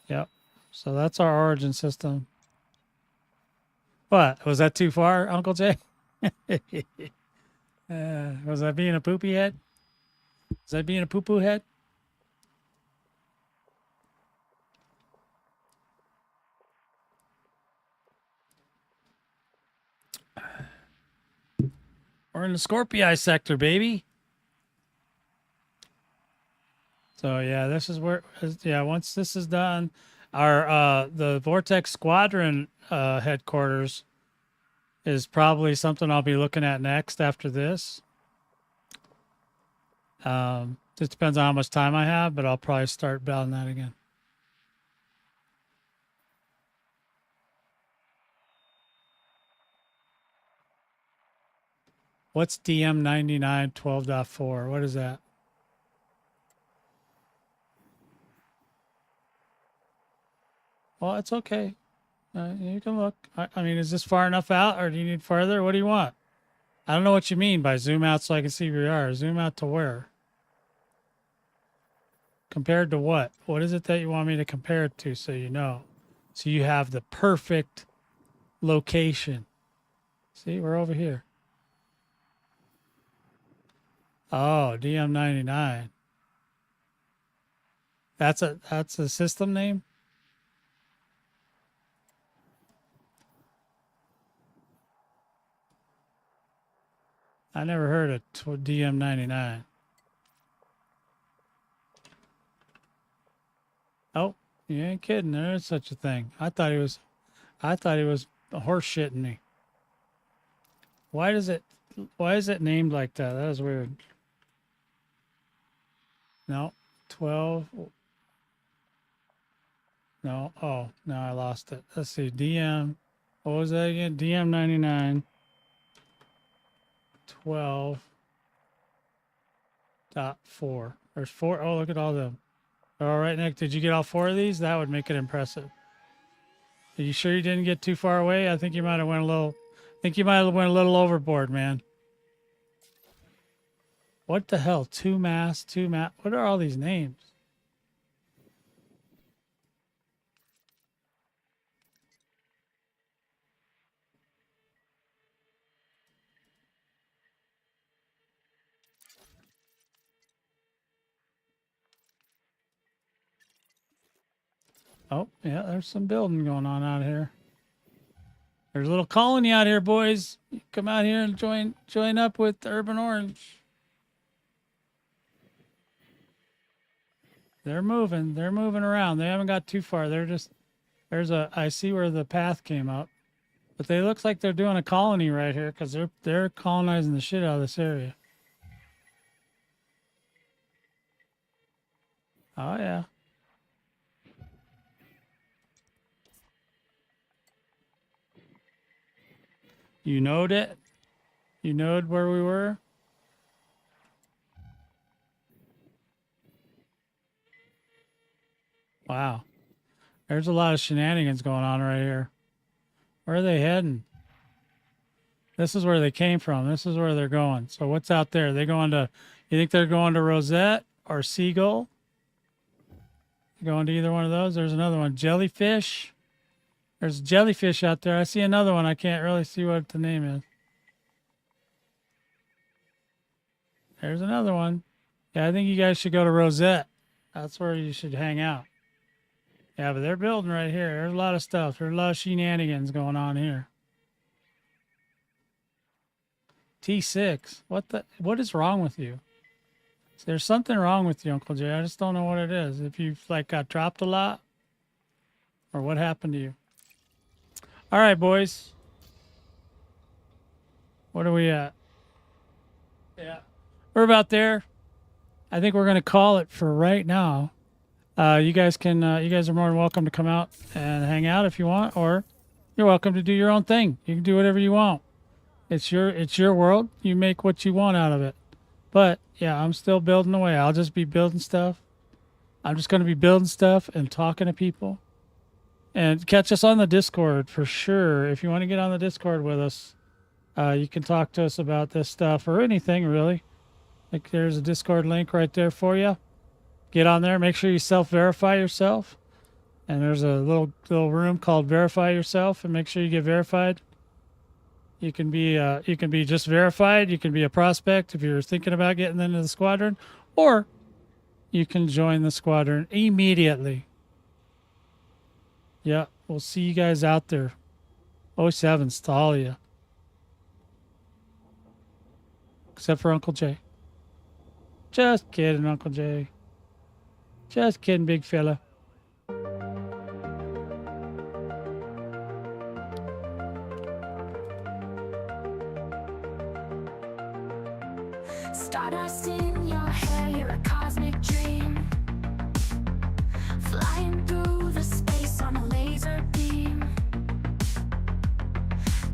Yep. So that's our origin system. What? Was that too far, Uncle Jay? Was that being a poopy head? Was that being a poo-poo head? We're in the SCORPII sector, baby. So yeah, this is where, yeah, once this is done, our the Vortex Squadron headquarters is probably something I'll be looking at next after this. Just depends on how much time I have, but I'll probably start building that again. What's DM99 12.4? What is that? Well, it's okay. You can look. I mean, is this far enough out, or do you need further? What do you want? I don't know what you mean by zoom out so I can see where you are. Zoom out to where? Compared to what? What is it that you want me to compare it to so you know? So you have the perfect location. See, we're over here. Oh, DM99. That's a system name? I never heard of DM99. Oh, you ain't kidding. There is such a thing. I thought he was horse shitting me. Why is it named like that? That is weird. No, 12. No, oh, no, I lost it. Let's see, DM. What was that again? DM99 12.4. There's 4. Oh, look at all them. All right, Nick, did you get all 4 of these? That would make it impressive. Are you sure you didn't get too far away? I think you might have went a little overboard, man. What the hell? 2 mass. What are all these names? Oh, yeah, there's some building going on out here. There's a little colony out here, boys. You come out here and join up with Urban Orange. They're moving around. They haven't got too far. I see where the path came up. But they looks like they're doing a colony right here because they're colonizing the shit out of this area. Oh yeah. You knowed it? You knowed where we were? Wow. There's a lot of shenanigans going on right here. Where are they heading? This is where they came from. This is where they're going. So what's out there? You think they're going to Rosette or Seagull? Going to either one of those? There's another one. Jellyfish. There's jellyfish out there. I see another one. I can't really see what the name is. There's another one. Yeah, I think you guys should go to Rosette. That's where you should hang out. Yeah, but they're building right here. There's a lot of stuff. There's a lot of shenanigans going on here. T6. What is wrong with you? There's something wrong with you, Uncle Jay. I just don't know what it is. If you've got dropped a lot or what happened to you. All right, boys. What are we at? Yeah. We're about there. I think we're going to call it for right now. You guys are more than welcome to come out and hang out if you want, or you're welcome to do your own thing. You can do whatever you want. It's your world. You make what you want out of it. But yeah, I'm still building away. I'll just be building stuff. I'm just going to be building stuff and talking to people. And catch us on the Discord for sure. If you want to get on the Discord with us, you can talk to us about this stuff or anything really. Like there's a Discord link right there for you. Get on there. Make sure you self-verify yourself. And there's a little room called Verify Yourself, and make sure you get verified. You can be just verified. You can be a prospect if you're thinking about getting into the squadron, or you can join the squadron immediately. Yeah, we'll see you guys out there. 07's to all of you. except for Uncle Jay. Just kidding, Uncle Jay. Just kidding, big fella. Stardust in your hair, you're a cosmic dream. Flying through the space on a laser beam.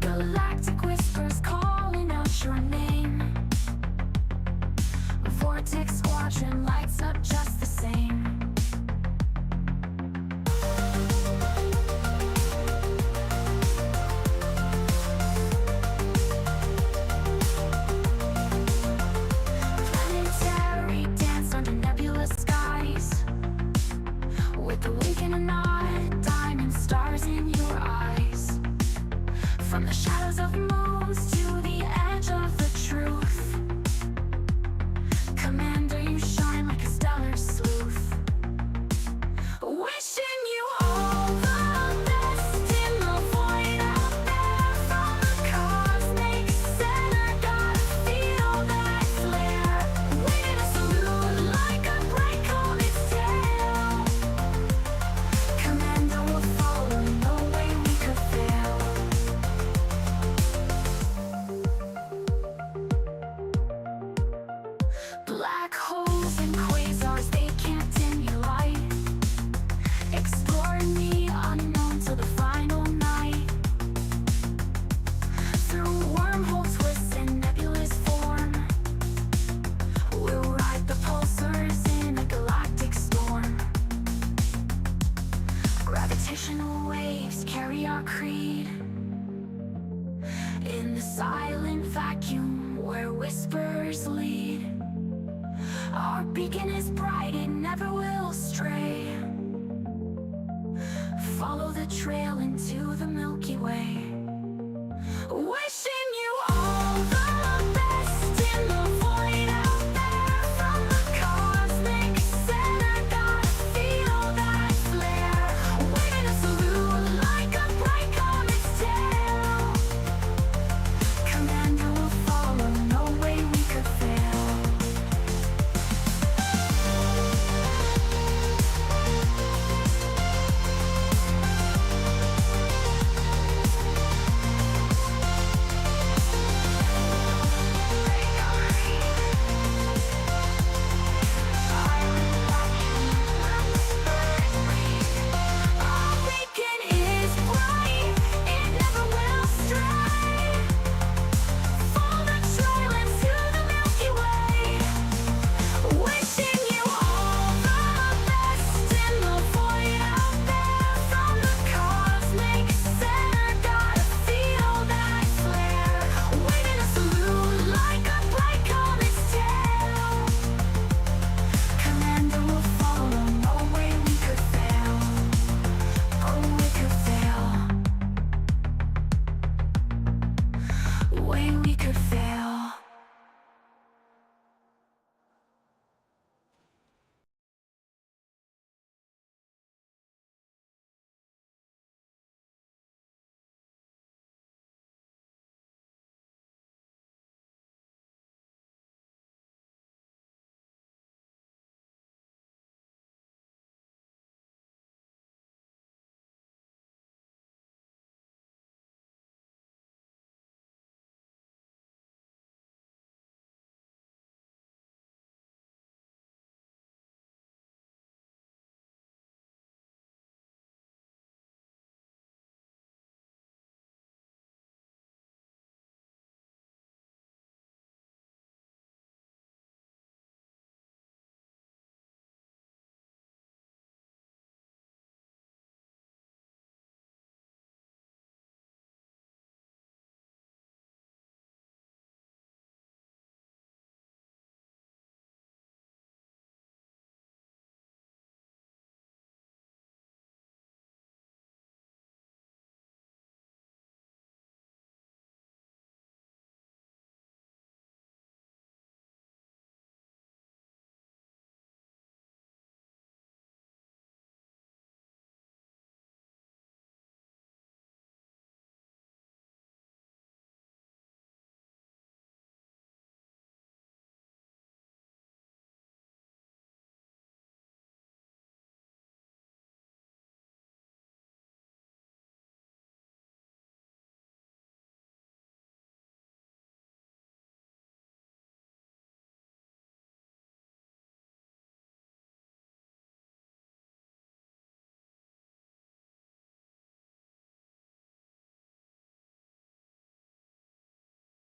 Galactic whispers calling out your name. Vortex squadron lights up just the same. Planetary dance under nebulous skies. With a wink and a nod, diamond stars in your eyes. From the shadows of moons to the edge of the truth. Commander, you shine like a stellar sleuth. Wishing you all the best in the void out there. From the cosmic center, gotta feel that flare. Waiting to salute like a bright comet's tail. Commander, we're following, no way we could fail. Black holes and quasars, they can't dim your light. Exploring the unknown till the final night. Through wormhole twists and nebulous form, we'll ride the pulsars in a galactic storm. Gravitational waves carry our creed. In the silent vacuum where whispers lead. Our beacon is bright, it never will stray. Follow the trail into the Milky Way.